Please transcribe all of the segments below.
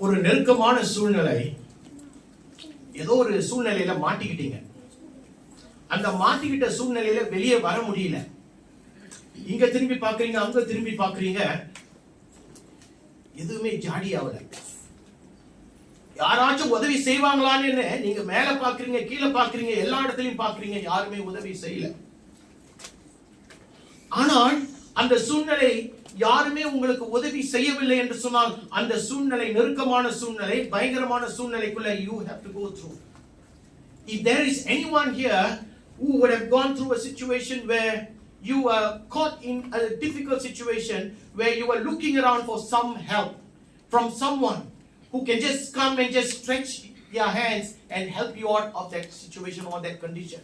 ஒரு நெருக்கமான சூழ்நிலை, ஏதோ ஒரு சூழ்நிலையில மாட்டிக்கிட்டீங்க. அந்த மாட்டிக்கிட்ட சூழ்நிலையில வெளியே வர முடியல. இங்க திரும்பி பாக்குறீங்க, அங்க திரும்பி பாக்குறீங்க, எதுவுமே ஜாடி ஆகல. யாராச்சும் உதவி செய்வாங்களான்னு நீங்க மேல பாக்குறீங்க, கீழே பாக்குறீங்க, எல்லா இடத்துலயும் பாக்குறீங்க, யாருமே உதவி செய்யல. ஆனால் அந்த சூழ்நிலை யாருமே உங்களுக்கு உதவி செய்யவில்லை என்று சொன்னால், அந்த சூழ்நிலை நெருக்கமான சூழ்நிலை, பயங்கரமான சூழ்நிலைக்குள்ள you have to go through. If there is anyone here who would have gone through a situation where you were caught in a difficult situation, where you were looking around for some help from someone who can just come and just stretch their hands and help you out of that situation or that condition,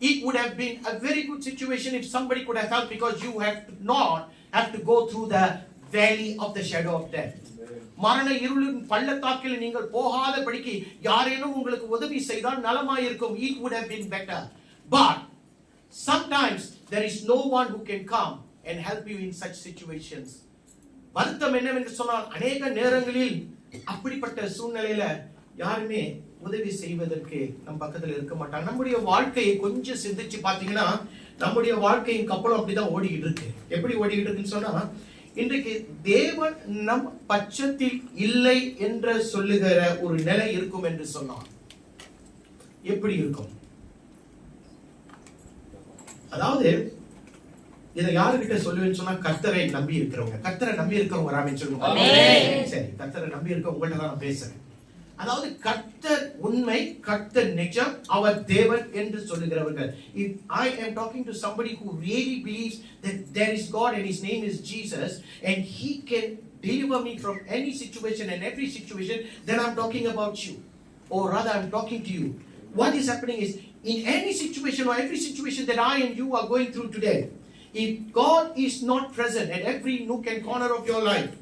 it would have been a very good situation if somebody could have helped, because you have to not have to go through the valley of the shadow of death. மரண இருளின் பள்ளத்தாக்கில் நீங்கள் போகாதபடிக்கு யாரேனும் உங்களுக்கு உதவி செய்தால் நலமாயிருக்கும். It would have been better. But sometimes there is no one who can come and help you in such situations. வருத்தம் என்னவென்று சொன்னால், அநேக நேரங்களில் அப்படிப்பட்ட சூழ்நிலையில யாருமே உதவி செய்வதற்கு நம் பக்கத்துல இருக்க மாட்டாங்க. நம்முடைய வாழ்க்கையை கொஞ்சம் சிந்திச்சு பாத்தீங்கன்னா, நம்முடைய வாழ்க்கையின் கப்பலும் அப்படிதான் ஓடிக்கிட்டு இருக்கு. எப்படி ஓடிக்கிட்டு இருக்குன்னு சொன்னா, இன்றைக்கு தேவன் நம் பட்சத்தில் இல்லை என்று சொல்லுகிற ஒரு நிலை இருக்கும் என்று சொன்னார். எப்படி இருக்கும்? அதாவது இதை யாருக்கிட்ட சொல்லுவேன்னு சொன்னா, கர்த்தரை நம்பி இருக்கிறவங்க. கர்த்தரை நம்பி இருக்கிறவங்க ராமன் சொல்லுங்க. சரி, கர்த்தரை நம்பி இருக்க உங்கள்ட்ட தான் நான் பேசுறேன். அதாவது கர்த்தர் உண்மை, கர்த்தர் நிஜம், அவர் தேவன் என்று சொல்லுகிறவர்கள். If I am talking to somebody who really believes that there is God and his name is Jesus and he can deliver me from any situation and every situation, then I'm talking about you, or rather I'm talking to you. What is happening is, in any situation or every situation that I and you are going through today, if God is not present at every nook and corner of your life,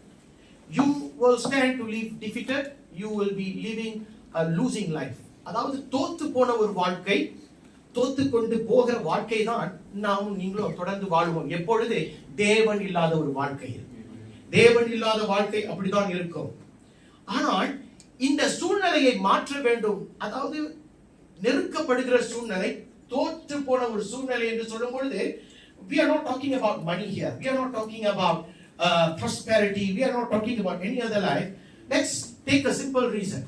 you will stand to live defeated. You will be living a losing life. அதாவது தோத்து போன ஒரு வாழ்க்கை, தோத்து கொண்டு போகிற வாழ்க்கை தான் நாம் நீங்களும் தொடர்ந்து வாழ்வோம். எப்பொழுது தேவன் இல்லாத ஒரு வாழ்க்கை, தேவன் இல்லாத வாழ்க்கை அப்படிதான் இருக்கும். ஆனால் இந்த சூழ்நிலையை மாற்ற வேண்டும். அதாவது நெருக்கப்படுகிற சூழ்நிலை, தோற்று போன ஒரு சூழ்நிலை என்று சொல்லும் பொழுது, we are not talking about money here, we are not talking about prosperity, we are not talking about any other life. Let's take a simple reason.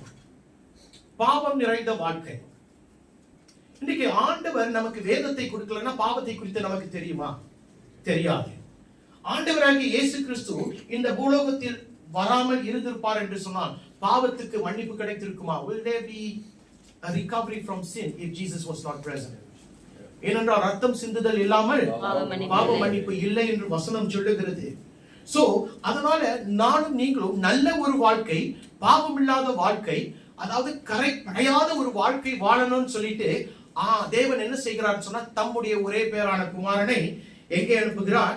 பாவம் நிறைந்த வாழ்க்கை. இன்னைக்கு ஆண்டவர் நமக்கு வேதத்தை கொடுக்கலன்னா பாவத்தை குறித்து நமக்கு தெரியுமா? தெரியாது. ஆண்டவராகிய இயேசு கிறிஸ்து இந்த பூலோகத்தில் வராமல் இருந்திருப்பார் என்று சொன்னால் பாவத்துக்கு மன்னிப்பு கிடைத்திருக்குமா? Will there be a recovery from sin if Jesus was not present? ஏனென்றால் ரத்தம் சிந்துதல் இல்லாமல் பாவ மன்னிப்பு இல்லை என்று வசனம் சொல்லுகிறது. சோ அதனால நானும் நீங்களும் நல்ல ஒரு வாழ்க்கை, பாவம் இல்லாத வாழ்க்கை, அதாவது கரை படையாத ஒரு வாழ்க்கை வாழணும்னு சொல்லிட்டு தேவன் என்ன செய்கிறார் சொன்னா, தம்முடைய ஒரே பேரான குமாரனை எங்கே அனுப்புகிறார்?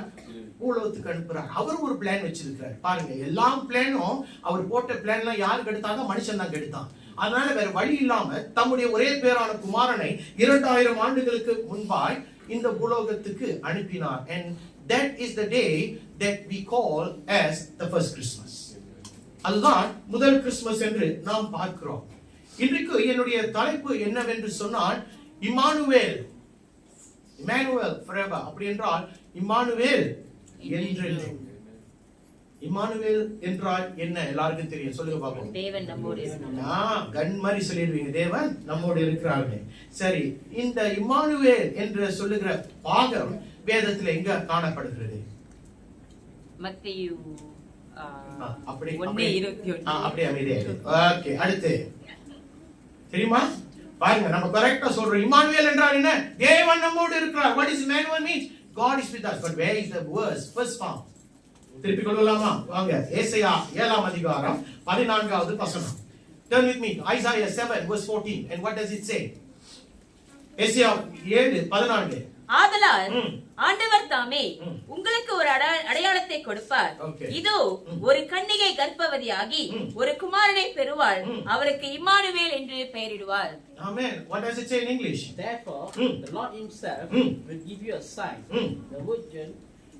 பூலோகத்துக்கு அனுப்புறார். அவர் ஒரு பிளான் வச்சிருக்கிறார். பாருங்க, எல்லா பிளானும் அவர் போட்ட பிளான்லாம் யாருக்கு எடுத்தாங்க? மனுஷன் தான் எடுத்தான். அதனால வேற வழி இல்லாம தம்முடைய ஒரே பேரான குமாரனை 2000 ஆண்டுகளுக்கு முன்பாய் இந்த பூலோகத்துக்கு அனுப்பினார். And that is the day that we call as the first Christmas. அதுதான் முதல் கிறிஸ்துமஸ் என்று நாம் பார்க்கிறோம். இன்றைக்கு என்னுடைய தலைப்பு என்னவென்று சொன்னால், இம்மானுவேல். Emmanuel forever. அப்படி என்றால் இம்மானுவேல் என்றென்றும். இம்மானுவேல் என்றால் என்ன? எல்லாருக்கும் தெரியும். சொல்லுங்க பாப்போம். தேவன் நம்மோடு இருக்கிறார். கன் மாதிரி சொல்லிடுவீங்க, தேவன் நம்மோடு இருக்கிறார்கள். சரி, இந்த இம்மானுவேல் என்று சொல்லுகிற பாகம் வேதத்தில் எங்க காணப்படுகிறது? மத்தேயு அப்படியே அமைதியா. ஓகே, அடுத்து தெரியுமா? பாருங்க, நம்ம கரெக்ட்டா சொல்றோம். இம்மானுவேல் என்றால் என்ன? தேவன் நம்மோடு இருக்கிறார். What is Emmanuel means? God is with us. But where is the verse? First form. திருப்பி கொள்ளலாமா? வாங்க, ஏசாயா 7ஆம் அதிகாரம் 14வது வசனம். Turn with me. Isaiah 7 verse 14. And what does it say? ஏசாயா 7:14. ஆதலால் ஆண்டவர் தாமே உங்களுக்கு ஒரு அடையாளத்தை கொடுப்பார். இதோ ஒரு கன்னிகை கர்ப்பவதியாகி ஒரு குமாரனை பெறுவாள், அவருக்கு இம்மானுவேல் என்று பெயரிடுவார். Amen. What does it say in English? Therefore the Lord himself will give you a sign. The virgin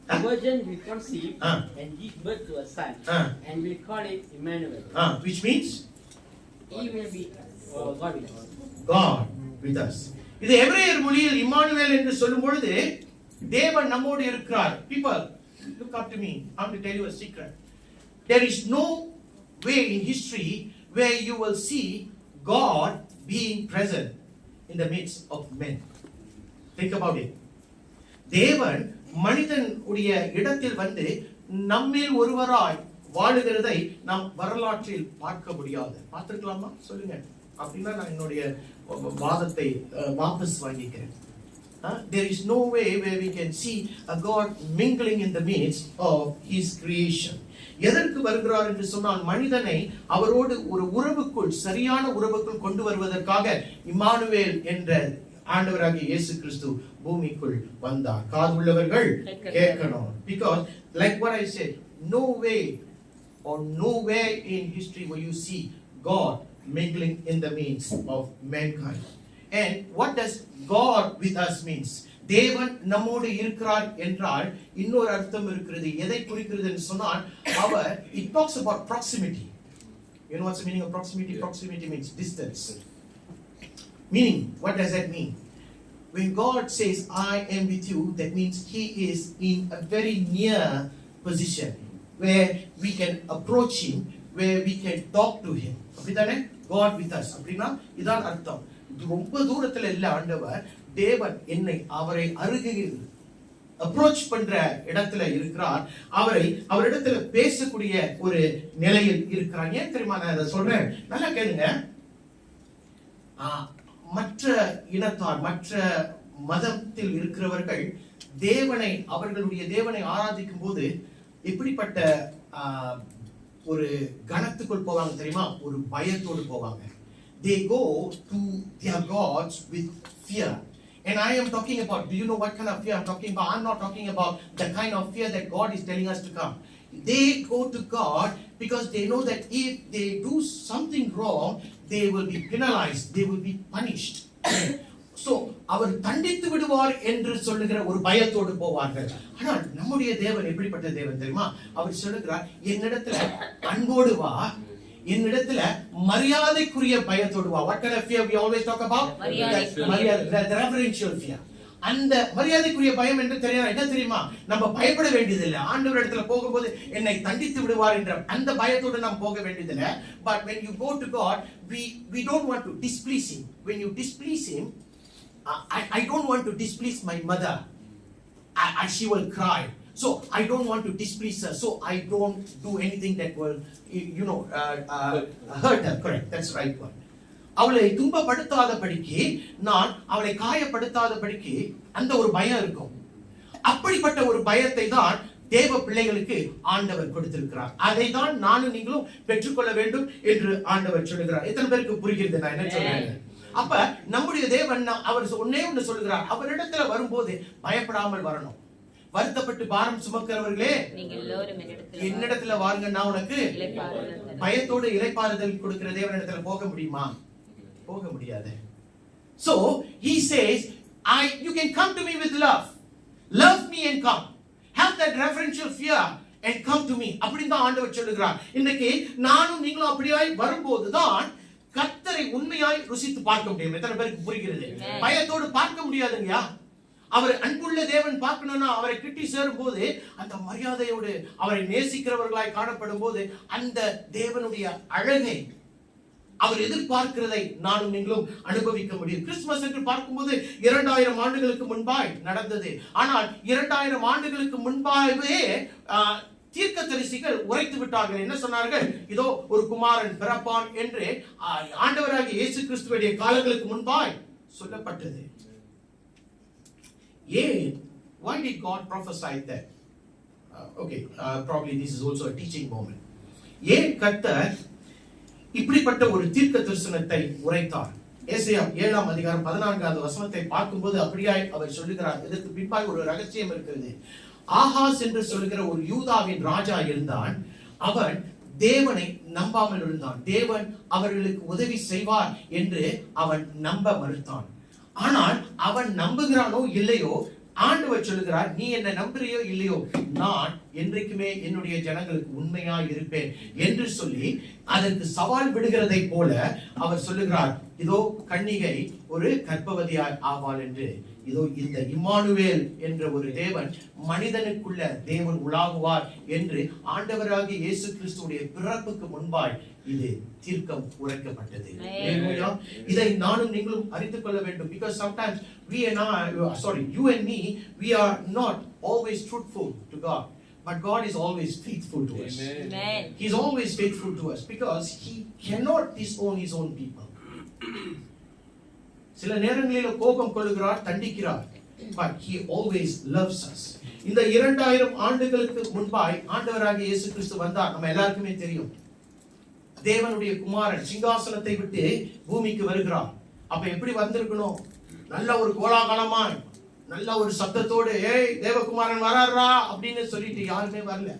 The virgin will conceive Ah. and give birth to a son, Ah. and will call it Emmanuel. Which means He will be God with us. God with us. இது எபிரேயர் மொழியில் Emmanuel என்று சொல்லும் பொழுது தேவன் நம்மோடு இருக்கிறார். People, look up to me. I want to tell you a secret. There is no way in history where you will see God being present in the midst of men. Think about it. தேவன் மனிதன் உடைய இடத்தில் வந்து நம்மில் ஒருவராய் வாழுகிறதை நாம் வரலாற்றில் பார்க்க முடியாது. பார்த்திருக்கலாமா? சொல்லுங்க. அப்படின்னா நான் என்னுடைய வாதத்தை வாபஸ் வாங்கிக்கிறேன். There is no way where we can see a God mingling in the midst of His creation. எதற்கு வருகிறார் என்று சொன்னால் மனிதனை அவரோடு ஒரு உறவுக்குள், சரியான உறவுக்குள் கொண்டு வருவதற்காக இம்மானுவேல் என்ற ஆண்டவராகிய இயேசு கிறிஸ்து பூமிக்குள் வந்தார். காது உள்ளவர்கள் கேட்கணும். Because like what I said, no way or nowhere in history will you see God mingling in the midst of mankind. And what does God with us means? தேவன் நம்மோடு இருக்கிறார் என்றால் இன்னொரு அர்த்தம் இருக்கிறது. எதை குறிக்கிறது என்று சொன்னால் அவர் it talks about proximity. You know what's the meaning of proximity? Proximity means distance. Meaning, what does that mean? When God says I am with you, that means He is in a very near position where we can approach Him, where we can talk to Him. அப்படிதானே? God with us. அப்படின்னா இதான் அர்த்தம். ரொம்ப தூரத்துல இல்ல ஆண்டவர். தேவன் என்னை அவரை அருகில் அப்ரோச் பண்ற இடத்துல இருக்கிறார். அவரிடத்துல பேசக்கூடிய ஒரு நிலையில் இருக்கிறார். ஏன் தெரியுமா நான் இதை சொல்றேன்? நல்லா கேளுங்க. மற்ற இனத்தார், மற்ற மதத்தில் இருக்கிறவர்கள் தேவனை, அவர்களுடைய தேவனை ஆராதிக்கும் போது எப்படிப்பட்ட ஒரு கணத்துக்குள் போவாங்க தெரியுமா? ஒரு பயத்தோடு போவாங்க. They go to their gods with fear. And I am talking about, do you know what kind of fear I'm talking about? I'm not talking about the kind of fear that God is telling us to come. They go to God because they know that if they do something wrong, they will be penalized, they will be punished. So அவர் தண்டித்து விடுவார் என்று சொல்லுகிற ஒரு பயத்தோடு போவார்கள். ஆனால் நம்முடைய தேவன் எப்படிப்பட்ட தேவன் தெரியுமா? அவர் சொல்லுகிறார், என்னிடத்துல அன்போடு வா, என்னிடத்துல மரியாதைக்குரிய பயத்தோடு வா. What kind of fear we always talk about? The reverential fear. அந்த மரியாதைக்குரிய பயம் என்று தெரியும். என்ன தெரியுமா? நம்ம பயப்பட வேண்டியதில்லை. ஆண்டவர் இடத்துல போகும்போது என்னை தண்டித்து விடுவார் என்ற அந்த பயத்தோடு நாம் போக வேண்டியதில்லை. But when you go to God, we don't want to displease Him. When you displease Him, I don't want to displease my mother. She will cry. So I don't want to displease her. So I don't do anything that will, hurt her. Correct. That's right one. அவளை துன்பப்படுத்தாதபடிக்கு, நான் அவளை காயப்படுத்தாதபடிக்கு அந்த ஒரு பயம் இருக்கும். அப்படிப்பட்ட ஒரு பயத்தை தான் தேவ பிள்ளைகளுக்கு ஆண்டவர் கொடுத்திருக்கிறார். அதை தான் நானும் நீங்களும் பெற்றுக்கொள்ள வேண்டும் என்று ஆண்டவர் சொல்லுகிறார். எத்தனை பேருக்கு புரிகிறது நான் என்ன சொல்றேன்? அப்ப நம்முடைய தேவன் அவர் ஒன்னே ஒன்று சொல்லுகிறார், அவரிடத்துல வரும்போது பயப்படாமல் வரணும். வருத்தப்பட்டு பாரம் சுமக்கிறவர்களே என்னிடத்துல வாருங்க, நான் உனக்கு பயத்தோடு இளைப்பாறுதல் கொடுக்கிற தேவனிடத்துல போக முடியுமா? போக முடியாது. So he says, you can come to me with love. Love me and come. Have that reverential fear and come to me. அப்படிதான் ஆண்டவர் சொல்லுகிறார். இன்னைக்கு நானும் நீங்களும் அப்படியாய் வரும்போது தான் கர்த்தரை உண்மையாய் ருசித்து பார்க்க முடியும். எத்தனை பேருக்கு புரிகிறது? பயத்தோடு பார்க்க முடியாதுங்கயா. அவர் அன்புள்ள தேவன் பார்க்கணும்னா அவரை கிட்டி சேரும் போது அந்த மரியாதையோடு அவரை நேசிக்கிறவர்களாய் காணப்படும் போது அந்த தேவனுடைய அழகை அவர் எதிர்பார்க்கிறதை நானும் நீங்களும் அனுபவிக்க முடியும். கிறிஸ்துமஸ் என்று பார்க்கும்போது 2000 ஆண்டுகளுக்கு முன்பாய் நடந்தது. ஆனால் 2000 ஆண்டுகளுக்கு முன்பாகவே தீர்க்கதரிசிகள் உரைத்து விட்டார்கள். என்ன சொன்னார்கள்? இதோ ஒரு குமாரன் பிறப்பான் என்று ஆண்டவராகிய இயேசு கிறிஸ்துவுடைய காலங்களுக்கு முன்பாய் சொல்லப்பட்டது. Why did God prophesy that? Probably this is also a teaching moment. ஏன் கர்த்தர் இப்படிப்பட்ட ஒரு தீர்க்க தரிசனத்தை உரைத்தார்? ஏசாயா 7ஆம் அதிகாரம் 14வது வசனத்தை பார்க்கும்போது அப்படியாய் அவர் சொல்லுகிறார். இதற்கு பின்பாய் ஒரு ரகசியம் இருக்கிறது. ஆகாஸ் என்று சொல்லுகிற ஒரு யூதாவின் ராஜா இருந்தான். அவன் தேவனை நம்பாமல் இருந்தான். தேவன் அவர்களுக்கு உதவி செய்வார் என்று அவன் நம்ப மறுத்தான். ஆனால் அவன் நம்புகிறானோ இல்லையோ, ஆண்டவர் சொல்லுகிறார், நீ என்ன நம்புறியோ இல்லையோ, நான் என்றைக்குமே என்னுடைய ஜனங்களுக்கு உண்மையா இருப்பேன் என்று சொல்லி அதற்கு சவால் விடுகிறதை போல அவர் சொல்லுகிறார், இதோ கன்னிகை ஒரு கர்ப்பவதியாய் ஆவாள் என்று. இதோ இந்த இம்மானுவேல் என்ற ஒரு தேவன், மனிதனுக்குள்ள தேவன் உலாகுவார் என்று ஆண்டவராகிய இயேசு கிறிஸ்துவுடைய பிறப்புக்கு முன்பாய் இது தீர்க்கம் உரைக்கப்பட்டது. இதை நானும் நீங்களும் அறிந்து கொள்ள வேண்டும். Because sometimes you and me, we are not always truthful to God, but God is always faithful to us. Amen. He is always faithful to us because he cannot disown his own people. சில நேரங்களில் கோபம் கொள்ளுகிறார், தண்டிக்கிறார், but he always loves us. இந்த 2000 ஆண்டுகளுக்கு முன்பாய் ஆண்டவராகிய இயேசு கிறிஸ்து வந்தார். நம்ம எல்லாருக்குமே தெரியும். தேவனுடைய குமாரன் சிங்காசனத்தை விட்டு பூமிக்கு வருகிறார். அப்ப எப்படி வந்திருக்கணும்? நல்ல ஒரு கோலாகலமா, நல்ல ஒரு சத்தத்தோடு, ஏய் தேவகுமாரன் வராரா அப்படின்னு சொல்லிட்டு யாருமே வரல.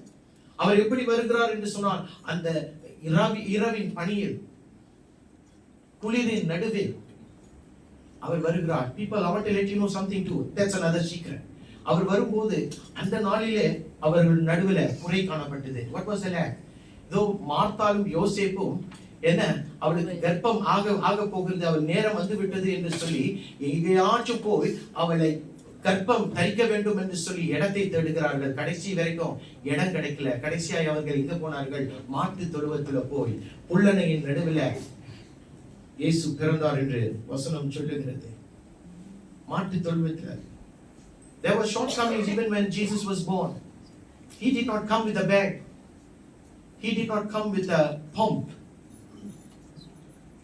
அவர் எப்படி வருகிறார் என்று சொன்னால், அந்த இரவின் பனியில், குளிரின் நடுவில் அவர் வருகிறார். People, I want to let you know something too. That's another secret. அவர் வரும்போது அந்த நாளிலே அவர்கள் நடுவில் குறை காணப்பட்டது. What was the lack? இதோ மார்த்தாலும் யோசேப்பும் என்ன, அவளுக்கு கர்ப்பம் ஆக போகிறது, அவள் நேரம் வந்து விட்டது என்று சொல்லி எங்கேயாச்சும் போய் அவளை கர்ப்பம் தரிக்க வேண்டும் என்று சொல்லி இடத்தை தேடுகிறார்கள். கடைசி வரைக்கும் இடம் கிடைக்கல. கடைசியாய் அவர்கள் எங்க போனார்கள்? மாட்டு தொழுவத்துல போய் புல்லணையின் நடுவில் இயேசு பிறந்தார் என்று வசனம் சொல்லுகிறது. மாட்டு தொழுவத்தில். There were shortcomings even when Jesus was born. He did not come with a bag. He did not come with a pomp.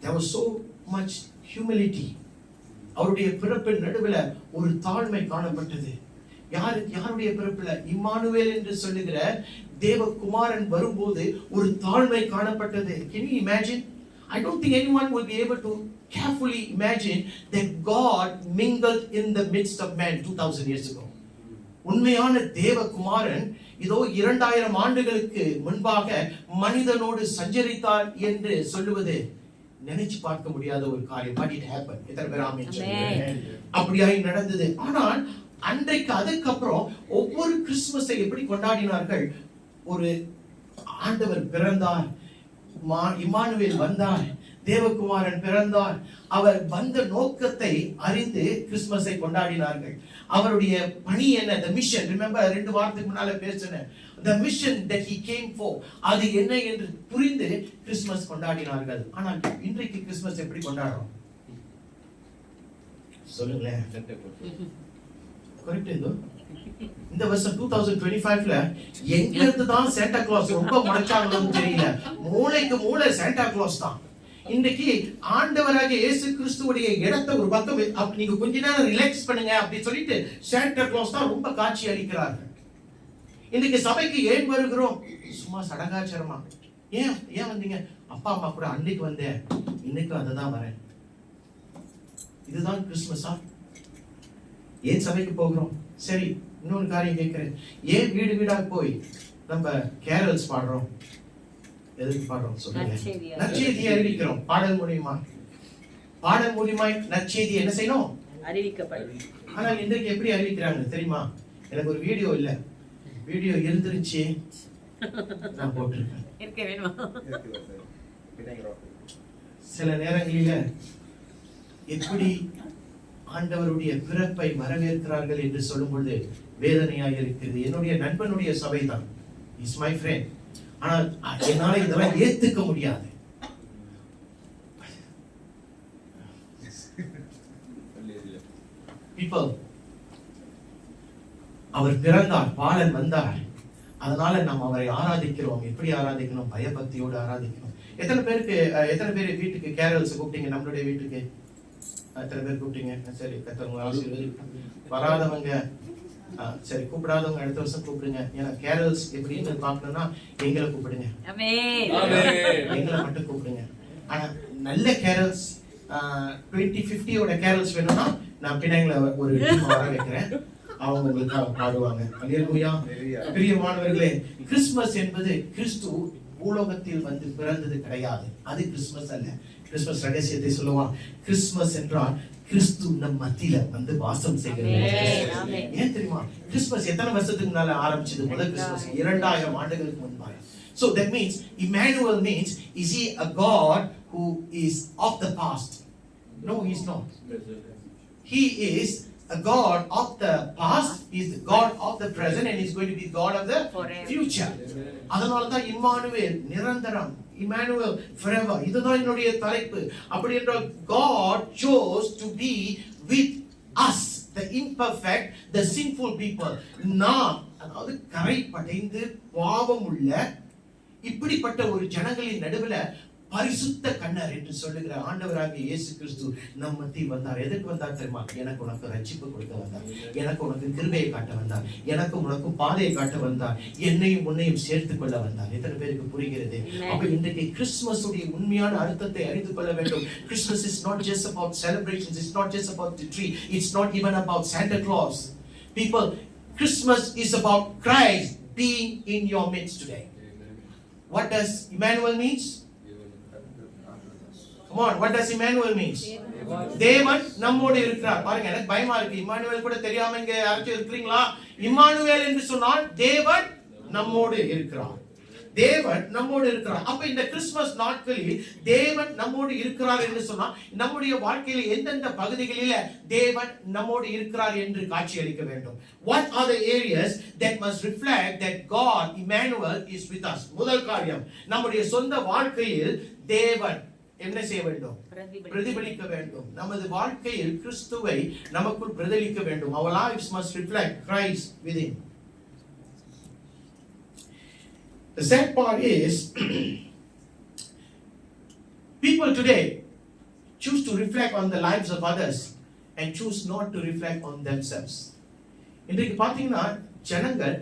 There was so much humility. அவருடைய பிறப்பின் நடுவில் ஒரு தாழ்மை காணப்பட்டது. யாருடைய பிறப்புல? இம்மானுவேல் என்று சொல்லுகிற தேவகுமாரன் வரும்போது ஒரு தாழ்மை காணப்பட்டது. Can you imagine? I don't think anyone will be able to carefully imagine that God mingled in the midst of man 2000 years ago. உண்மையான தேவகுமாரன் இதோ 2000 ஆண்டுகளுக்கு முன்பாக மனிதனோடு சஞ்சரித்தார் என்று சொல்லுவது நினைச்சு பார்க்க முடியாத ஒரு காரியம். But it happened. எத்தனை பேர் ஆமென் சொல்லுங்க? அப்படியாய் நடந்தது. ஆனால் அன்றைக்கு அதுக்கப்புறம் ஒவ்வொரு கிறிஸ்துமஸை எப்படி கொண்டாடினார்கள்? ஒரு ஆண்டவர் பிறந்தார், இம்மானுவேல் வந்தார், தேவகுமாரன் பிறந்தார். அவர் வந்த நோக்கத்தை அறிந்து கிறிஸ்துமஸை கொண்டாடினார்கள். அவருடைய பணி என்ன? the mission. remember 2 வாரத்துக்கு முன்னால பேசினேன். the mission that he came for, அது என்ன என்று புரிந்து கிறிஸ்துமஸ் கொண்டாடினார்கள். ஆனால் இன்றைக்கு கிறிஸ்துமஸ் எப்படி கொண்டாடுறோம் சொல்லுங்களேன். கரெக்ட். இந்த வருஷம் 2025ல எங்க இருந்து தான் சாண்டா கிளாஸ் ரொம்ப முளைச்சாங்களோன்னு தெரியல. மூளைக்கு மூளை சாண்டா கிளாஸ் தான். இன்றைக்கு ஆண்டவராகிய இயேசு கிறிஸ்துவுடைய இடத்தை ஒரு பக்கம் நீங்க கொஞ்ச நேரம் ரிலாக்ஸ் பண்ணுங்க அப்படி சொல்லிட்டு சாண்டா கிளாஸ் தான் ரொம்ப காட்சி அளிக்கிறார்கள். இன்னைக்கு சபைக்கு ஏன் வருகிறோம்? சும்மா சடங்காச்சாரமா. ஏன் வந்தீங்க? அப்பா அம்மா கூட அன்னைக்கு வந்தேன், இன்னைக்கு அதுதான் வரேன். இதுதான் கிறிஸ்துமஸா? ஏன் சபைக்கு போகிறோம்? சரி, இன்னொரு காரியம் கேட்கிறேன். ஏன் வீடு வீடா போய் நம்ம கேரல்ஸ் பாடுறோம்? எதுக்கு பாடுறோம் சொல்லுங்க? நற்செய்தியை அறிவிக்கிறோம். பாடல் மூலியமாய் நற்செய்தி என்ன செய்யணும்? அறிவிக்கப்படும். ஆனால் இன்றைக்கு எப்படி அறிவிக்கிறாங்க தெரியுமா? எனக்கு ஒரு வீடியோ இல்ல, வீடியோ இருந்துருச்சு, நான் போட்டிருக்கேன். இருக்க வேணுமா? சில நேரங்களில எப்படி ஆண்டவருடைய பிறப்பை வரவேற்கிறார்கள் என்று சொல்லும் பொழுது வேதனையாக இருக்கிறது. என்னுடைய நண்பனுடைய சபை தான், இஸ் மை ஃப்ரெண்ட். ஆனால் என்னால இதெல்லாம் ஏத்துக்க முடியாது. People, அவர் பிறந்தார், பாலன் வந்தார், அதனால நாம் அவரை ஆராதிக்கிறோம். எப்படி ஆராதிக்கணும்? பயபக்தியோடு ஆராதிக்கணும். எத்தனை பேர் வீட்டுக்கு கேரல்ஸ் கூப்பிட்டீங்க? நம்மளுடைய வீட்டுக்கு எத்தனை பேர் கூப்பிட்டீங்க? சரி, கர்த்தர் ஆசீர்வதி. வராதவங்க சரி, கூப்பிடாதவங்க அடுத்த வருஷம் கூப்பிடுங்க. ஏன்னா கேரல்ஸ் எப்படின்னு பார்க்கணும்னா எங்களை கூப்பிடுங்க, எங்களை மட்டும் கூப்பிடுங்க. ஆனா நல்ல கேரல்ஸ் 2050 கேரல்ஸ் வேணும்னா நான் பின்னாங்கள ஒரு டீம் வர வைக்கிறேன், அவங்க உங்களுக்கு பாடுவாங்க. அல்லேலூயா. பிரியமானவர்களே, கிறிஸ்துமஸ் என்பது கிறிஸ்து பூலோகத்தில் வந்து பிறந்தது கிடையாது. அது கிறிஸ்துமஸ் அல்ல. கிறிஸ்துமஸ் ரகசியத்தை சொல்லுவான். கிறிஸ்துமஸ் என்றால் கிறிஸ்து நம் மத்தியில வந்து வாசம் செய்கிறது. ஏன் தெரியுமா? கிறிஸ்துமஸ் எத்தனை வருஷத்துக்கு முன்னால ஆரம்பிச்சது? முதல் கிறிஸ்துமஸ் 2000 ஆண்டுகளுக்கு முன்பாக. So that means Emmanuel means, is he a God who is of the past? No, he is not. He is a God of the past, he is the God of the present, and he is going to be God of the future. அதனால தான் Emmanuel நிரந்தரம், Emmanuel forever. இதுதான் என்னுடைய தலைப்பு. அப்படி என்றால் God chose to be with us, the imperfect, the sinful people. நாம், அதாவது கரை படைந்து பாவம் உள்ள இப்படிப்பட்ட ஒரு ஜனங்களின் நடுவுல பரிசுத்த கண்ணர் என்று சொல்லுகிற ஆண்டவராகிய இயேசு கிறிஸ்து நம் மத்தியில் வந்தார். எதற்கு வந்தார் தெரியுமா? எனக்கு உனக்கு ரட்சிப்பு கொடுக்க வந்தார். எனக்கு உனக்கு கிருபையை காட்ட வந்தார். எனக்கும் உனக்கும் பாதையை காட்ட வந்தார். என்னையும் உன்னையும் சேர்த்துக் கொள்ள வந்தார். எத்தனை பேருக்கு புரிகிறது? அப்ப இன்றைக்கு கிறிஸ்துமஸ் உடைய உண்மையான அர்த்தத்தை அறிந்து கொள்ள வேண்டும். Christmas is not just about celebrations, it's not just about the tree, it's not even about Santa Claus. People, Christmas is about Christ being in your midst today. What does Emmanuel means? Come on, what does Emmanuel means? தேவன் நம்மோடு இருக்கிறார். பாருங்க, எனக்கு பயமா இருக்கு. Emmanuel கூட தெரியாம இங்க யாராச்சும் இருக்கிறீங்களா? இம்மானுவேல் என்று சொன்னால் தேவன் நம்மோடு இருக்கிறார். தேவன் நம்மோடு இருக்கிறார். அப்ப இந்த கிறிஸ்துமஸ் நாட்களில் தேவன் நம்மோடு இருக்கிறார் என்று சொன்னா நம்முடைய வாழ்க்கையில எந்தெந்த பகுதிகளில தேவன் நம்மோடு இருக்கிறார் என்று காட்சி அளிக்க வேண்டும். What are the areas that must reflect that God, Emmanuel, is with us? முதல் காரியம், நம்முடைய சொந்த வாழ்க்கையில் தேவன் என்ன செய்ய வேண்டும்? பிரதிபலிக்க வேண்டும். நமது வாழ்க்கையில் கிறிஸ்துவை நமக்குள் பிரதிபலிக்க வேண்டும். Our lives must reflect Christ within. The sad part is people today choose to reflect on the lives of others and choose not to reflect on themselves. இன்றைக்கு பாத்தீங்கன்னா ஜனங்கள்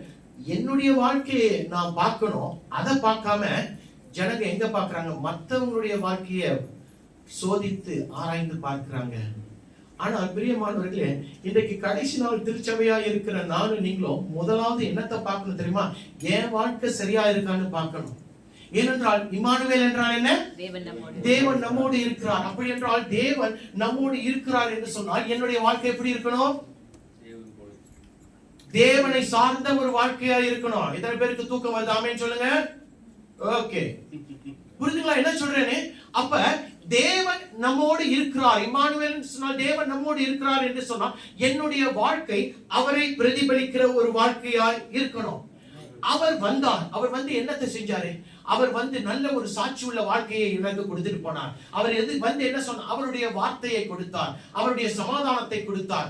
என்னுடைய வாழ்க்கையை நான் பார்க்கணும், அதை பார்க்காம ஜனங்க எங்க பார்க்கறாங்க? மற்றவங்களுடைய வாழ்க்கையை சோதித்து ஆராய்ந்து பார்க்கறாங்க. ஆனால் பிரியமானவர்களே, இன்றைக்கு கடைசி நாள் திருச்சபையா இருக்கிற நானும் நீங்களும் முதலாவது என்னத்தை பார்க்கணும் தெரியுமா? என் வாழ்க்கை சரியா இருக்கான்னு பார்க்கணும். ஏனென்றால் இம்மானுவேல் என்றால் என்ன? தேவன் நம்மோடு இருக்கிறார். அப்படி என்றால் தேவன் நம்மோடு இருக்கிறார் என்று சொன்னால் என்னுடைய வாழ்க்கை எப்படி இருக்கணும்? தேவனை சார்ந்த ஒரு வாழ்க்கையா இருக்கணும். எத்தனை பேருக்கு தூக்கம் வருது? ஆமென் சொல்லுங்க. ஓகே, புரியுதுங்களா என்ன சொல்றேன்னு? அப்ப தேவன் நம்மோடு இருக்கிறார். இம்மானுவேல் சொன்னால் தேவன் நம்மோடு இருக்கிறார் என்று சொன்னால் என்னுடைய வாழ்க்கை அவரை பிரதிபலிக்கிற ஒரு வாழ்க்கையாய் இருக்கணும். அவர் வந்தார். அவர் வந்து என்னத்தை செஞ்சாரு? அவர் வந்து நல்ல ஒரு சாட்சி உள்ள வாழ்க்கையை எனக்கு கொடுத்துட்டு போனார். அவர் வந்து என்ன சொன்னார்? அவருடைய வார்த்தையை கொடுத்தார், அவருடைய சமாதானத்தை கொடுத்தார்,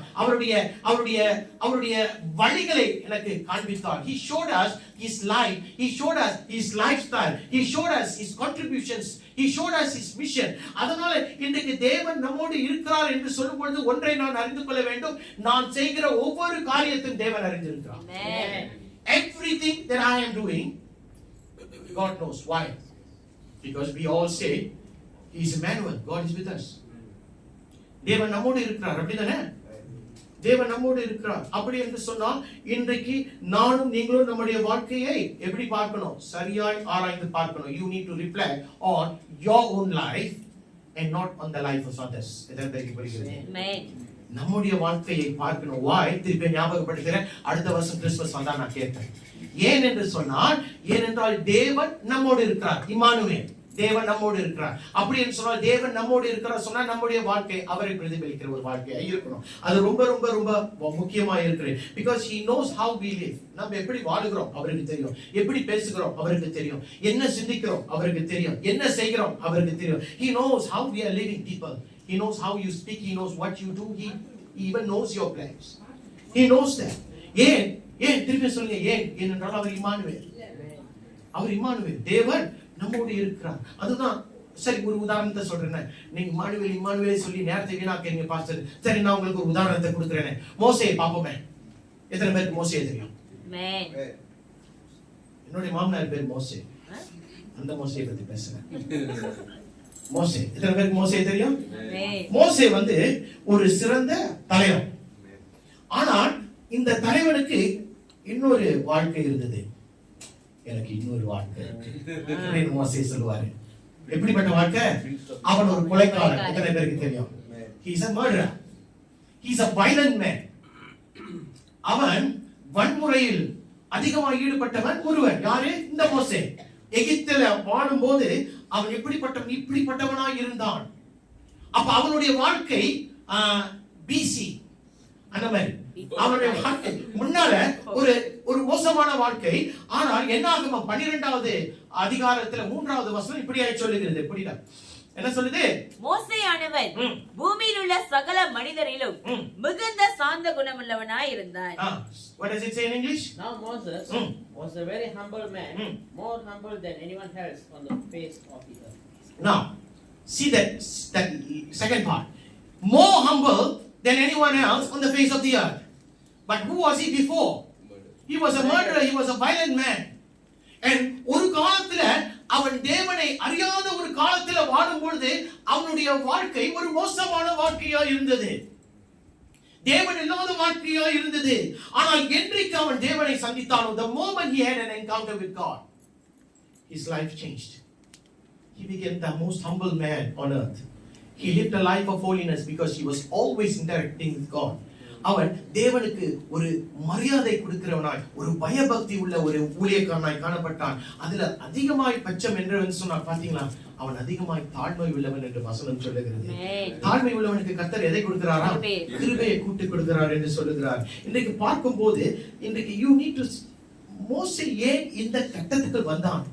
அவருடைய வழிகளை எனக்கு காண்பித்தார். He showed us his life, he showed us his lifestyle, he showed us his contributions, he showed us his mission. அதனால இன்றைக்கு தேவன் நம்மோடு இருக்கிறார் என்று சொல்லும் பொழுது ஒன்றை நான் அறிந்து கொள்ள வேண்டும், நான் செய்கிற ஒவ்வொரு காரியத்தையும் தேவன் அறிந்திருக்கிறார். Everything that I am doing, God knows. Why? Because we all say he is Emmanuel, God is with us. தேவன் நம்மோடு இருக்கிறார். அப்படிதானே? தேவன் நம்மோடு இருக்கிறார். அப்படி என்று சொன்னால் இன்றைக்கு நானும் நீங்களும் நம்முடைய வாழ்க்கையை எப்படி பார்க்கணும்? சரியாய் ஆராய்ந்து பார்க்கணும். You need to reflect on your own life and not on the life of others. இதற்கு புரிகிறது? Amen. நம்முடைய வாழ்க்கையை பார்க்கணும். வாய் திருப்பி ஞாபகப்படுத்துகிறேன், அடுத்த வருஷம் கிறிஸ்துமஸ் வந்தா நான் கேட்பேன். ஏன் என்று சொன்னால், ஏனென்றால் தேவன் நம்மோடு இருக்கிறார். இம்மானுவேல், தேவன் நம்மோடு இருக்கிறார். அப்படி என்று சொன்னால் தேவன் நம்மோடு இருக்கிறார் சொன்னா நம்முடைய வாழ்க்கை அவரை பிரதிபலிக்கிற ஒரு வாழ்க்கையா இருக்கணும். அது ரொம்ப ரொம்ப ரொம்ப முக்கியமா இருக்கு. Because he knows how we live. நம்ம எப்படி வாழுகிறோம் அவருக்கு தெரியும், எப்படி பேசுகிறோம் அவருக்கு தெரியும், என்ன சிந்திக்கிறோம் அவருக்கு தெரியும், என்ன செய்கிறோம் அவருக்கு தெரியும். He knows how we are living people. He knows how you speak, he knows what you do, he even knows your plans. He knows that. ஏன் திருப்பி சொல்லுங்க, ஏனென்றால் அவர் இம்மானுவேல். அவர் இம்மானுவேல், தேவன் நம்மோடு இருக்கிறார். அதுதான். சரி, ஒரு உதாரணத்தை சொல்றேன். நீங்க இம்மானுவேல் சொல்லி நேரத்தை வீணாக்கிறீங்க பாஸ்டர். சரி, நான் உங்களுக்கு ஒரு உதாரணத்தை கொடுக்குறேன். மோசேயை பாப்போமே. எத்தனை பேருக்கு மோசேயை தெரியும்? என்னுடைய மாமனார் பேர் மோசே. அந்த மோசையை பத்தி பேசுறேன். மோசே, எத்தனை பேருக்கு மோசே தெரியும்? மோசே வந்து ஒரு சிறந்த தலைவன். ஆனால் இந்த தலைவனுக்கு இன்னொரு வாழ்க்கை இருந்தது. எனக்கு இன்னொரு வாழ்க்கை இருக்கு. மோசே சொல்லுவாரு. எப்படிப்பட்ட வாழ்க்கை? அவன் ஒரு கொலைக்காரன். எத்தனை பேருக்கு தெரியும்? He is a murderer. He is a violent man. அவன் வன்முறையில் அதிகமாக ஈடுபட்டவன் ஒருவன். யாரு? இந்த மோசே. எகிப்தில வாழும்போது அவன் இப்படிப்பட்டவனாய் இருந்தான். அப்ப அவனுடைய வாழ்க்கை பிசி அந்த மாதிரி அவனுடைய வாழ்க்கை முன்னால ஒரு மோசமான வாழ்க்கை. ஆனால் என்னாகும் 12வது அதிகாரத்துல 3வது வசனம் இப்படியாய் சொல்லுகிறது. புரியல என்ன சொல்லுது? மோசேயானவன் பூமியில் உள்ள சகல மனிதரிலும் மிகுந்த சாந்த குணமுள்ளவனாய் இருந்தான். What does it say in English? Now Moses was a very humble man, more humble than anyone else on the face of the earth. Now, see that second part. More humble than anyone else on the face of the earth. But who was he before? He was a murderer, he was a violent man. And ஒரு காலத்துல அவன் தேவனை அறியாத ஒரு காலத்துல வாழும் பொழுது அவனுடைய வாழ்க்கை ஒரு மோசமான வாழ்க்கையா இருந்தது. தேவன் இல்லாத வாழ்க்கையா இருந்தது. ஆனால் என்றைக்கு அவன் தேவனை சந்தித்தானோ, the moment he had an encounter with God, his life changed. He became the most humble man on earth. He lived a life of holiness because he was always interacting with God. அவன் தேவனுக்கு ஒரு மரியாதை கொடுக்கிறவனாய், ஒரு பயபக்தி உள்ள ஒரு ஊழியக்காரனாய் காணப்பட்டான். அதுல அதிகமாய் பட்சம் என்று சொன்னார். பாத்தீங்களா? அவன் அதிகமாய் தாழ்மை உள்ளவன் என்று வசனம் சொல்லுகிறது. தாழ்மை உள்ளவனுக்கு கர்த்தர் எதை கொடுக்கிறாரா? கிருபையை கூட்டி கொடுக்கிறார் என்று சொல்லுகிறார். இன்றைக்கு பார்க்கும்போது இன்றைக்கு you need to மோசே ஏன் இந்த கட்டத்துக்கு வந்தான்?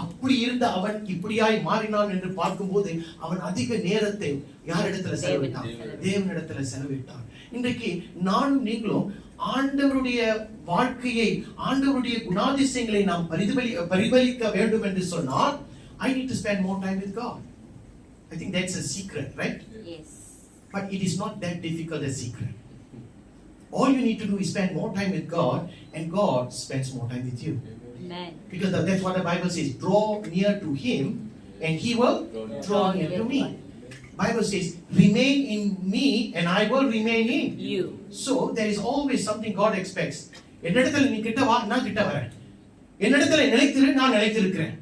அப்படி இருந்த அவன் இப்படியாய் மாறினான் என்று பார்க்கும்போது அவன் அதிக நேரத்தை யாரிடத்துல செலவிட்டான்? தேவனிடத்துல செலவிட்டான். இன்றைக்கு நானும் நீங்களும் ஆண்டவருடைய வாழ்க்கையை, ஆண்டவருடைய குணாதிசயங்களை நாம் பரிபலிக்க வேண்டும் என்று சொன்னால் I need to spend more time with God. I think that's a secret, right? Yes. But it is not that difficult a secret. All you need to do is spend more time with God and God spends more time with you. Amen. Because that's what the Bible says. Draw near to Him and He will draw near to me. Bible says, remain in me and I will remain in you. So there is always something God expects. என்னிடத்தில் நீ கிட்ட வா, நான் கிட்ட வரேன். என்னிடத்தில் நிலைத்திரு, நான் நிலைத்திருக்கிறேன்.